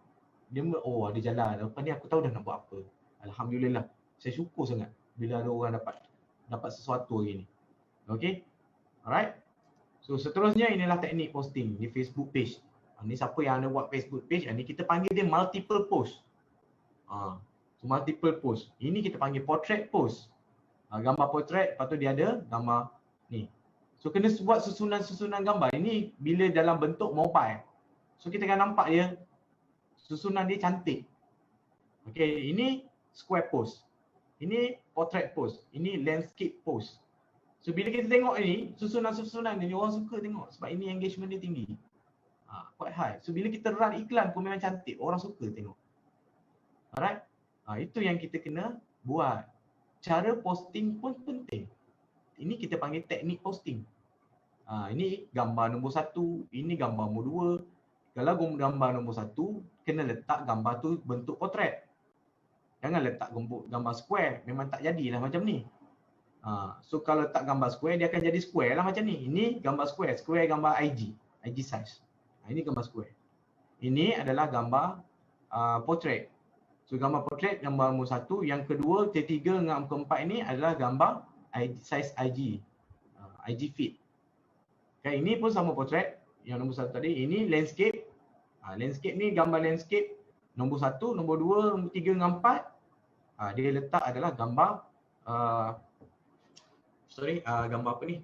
dia ada jalan. Lepas ni aku tahu dah nak buat apa. Alhamdulillah. Saya syukur sangat bila ada orang dapat sesuatu hari ni. Okay. Alright. So seterusnya inilah teknik posting di Facebook page. Ni siapa yang ada buat Facebook page, ni kita panggil dia multiple post. So multiple post. Ini kita panggil portrait post. Gambar portrait, lepas tu dia ada gambar ni. So kena buat susunan gambar. Ini bila dalam bentuk mobile. So kita akan nampak dia, susunan dia cantik. Okay, ini square pose. Ini portrait pose. Ini landscape pose. So bila kita tengok ini, susunan ni orang suka tengok sebab ini engagement dia tinggi. Quite high. So bila kita run iklan pun memang cantik, orang suka tengok. Alright. Itu yang kita kena buat. Cara posting pun penting. Ini kita panggil teknik posting. Ini gambar nombor 1, ini gambar nombor 2. Kalau gambar nombor 1, kena letak gambar tu bentuk portrait. Jangan letak gambar square, memang tak jadilah macam ni. So kalau letak gambar square, dia akan jadi square lah macam ni. Ini gambar square, gambar IG size. Ini gambar square. Ini adalah gambar portrait. So gambar portrait gambar nombor 1, yang kedua, T3 dengan keempat ini adalah gambar size IG. IG feed. Okay, ini pun sama portrait. Yang nombor 1 tadi, ini landscape. Landscape ni gambar landscape nombor 1, nombor 2, nombor 3 dengan 4. Dia letak adalah gambar gambar apa ni?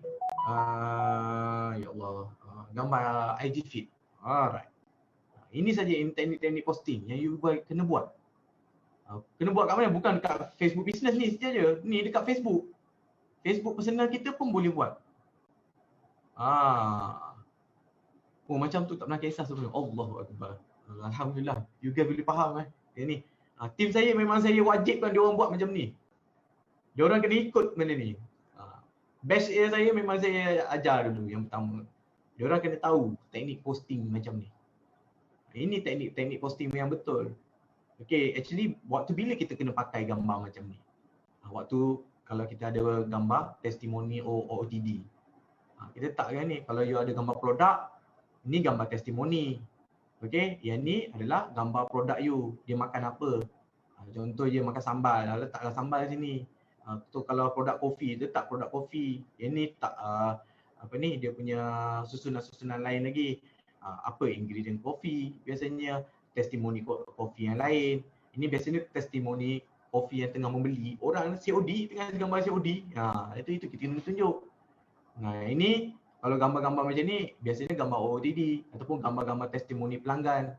Ya Allah. Gambar IG feed. Alright. Ini saja teknik-teknik posting yang you kena buat. Kena buat kat mana? Bukan dekat Facebook business ni saja. Ni dekat Facebook. Facebook personal kita pun boleh buat. Oh macam tu tak pernah kisah sebenarnya. Allahu Akbar. Alhamdulillah. You guys boleh faham ni. Tim saya memang saya wajibkan dia orang buat macam ni. Dia orang kena ikut benda ni. Batch saya memang saya ajar dulu yang pertama. Dia orang kena tahu teknik posting macam ni. Ini teknik posting yang betul. Okay, actually waktu bila kita kena pakai gambar macam ni? Waktu kalau kita ada gambar testimoni OOTD. Kita takkan ni, kalau you ada gambar produk, ini gambar testimoni. Okay, yang ni adalah gambar produk you. Dia makan apa? Contoh dia makan sambal, letaklah sambal sini. So kalau produk kopi, letak produk kopi. Yang ni tak dia punya susunan-susunan lain lagi. Apa ingredient kopi, biasanya testimoni kopi yang lain. Ini biasanya testimoni kopi yang tengah membeli. Orang COD tengah gambar COD. Itu kita kena tunjuk. Ini kalau gambar-gambar macam ni biasanya gambar OOTD ataupun gambar-gambar testimoni pelanggan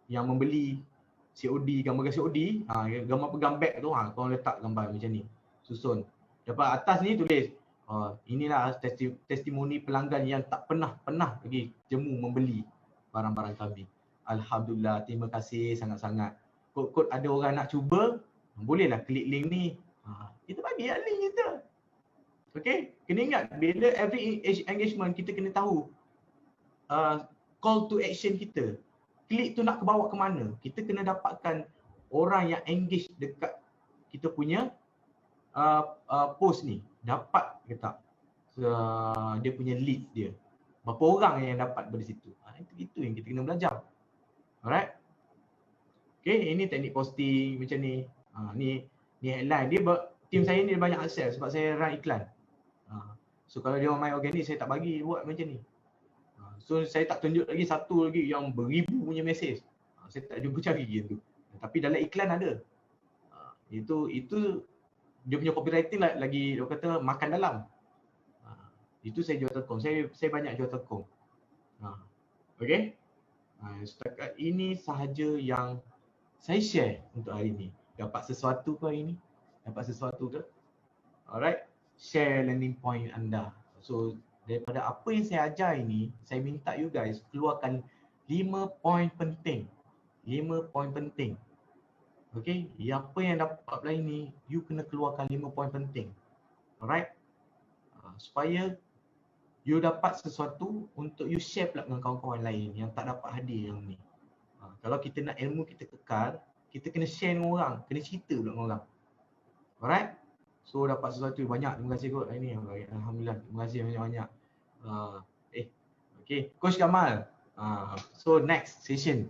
yang membeli COD, gambar COD. Gambar pegang beg tu kau letak gambar macam ni. Susun. Dapat atas ni tulis inilah testimoni pelanggan yang tak pernah lagi jemu membeli barang-barang kami. Alhamdulillah, terima kasih sangat-sangat. Kod ada orang nak cuba, bolehlah klik link ni. Kita bagilah link kita. Okay, kena ingat bila every engagement kita kena tahu call to action kita. Klik tu nak ke bawah ke mana? Kita kena dapatkan orang yang engage dekat kita punya post ni. Dapat ke tak dia punya lead dia. Berapa orang yang dapat dari situ. Itu yang kita kena belajar. Alright. Okay, ini teknik posting macam ni. Ni headline. Tim saya ni banyak akses sebab saya run iklan. So kalau dia orang main organik, saya tak bagi buat macam ni. So saya tak tunjuk lagi satu lagi yang beribu punya mesej. Saya tak jumpa cari gitu. Tapi dalam iklan ada. Itu dia punya copywriting lagi dia kata makan dalam. Itu saya jual tekong. Saya banyak jual tekong. Okay. Setakat ini sahaja yang saya share untuk hari ini. Dapat sesuatu ke hari ini? Dapat sesuatu ke? Alright. Share learning point anda. So daripada apa yang saya ajar ini, saya minta you guys keluarkan 5 poin penting. 5 poin penting. Okay, apa yang dapat dari ni, you kena keluarkan 5 poin penting. Alright. Supaya you dapat sesuatu untuk you share pula dengan kawan-kawan lain yang tak dapat hadir yang ni. Kalau kita nak ilmu kita kekal, kita kena share dengan orang, kena cerita pula dengan orang. Alright. So dapat sesuatu banyak. Terima kasih kot hari ni. Alhamdulillah. Terima kasih banyak-banyak. Okay. Coach Kamal. So next session.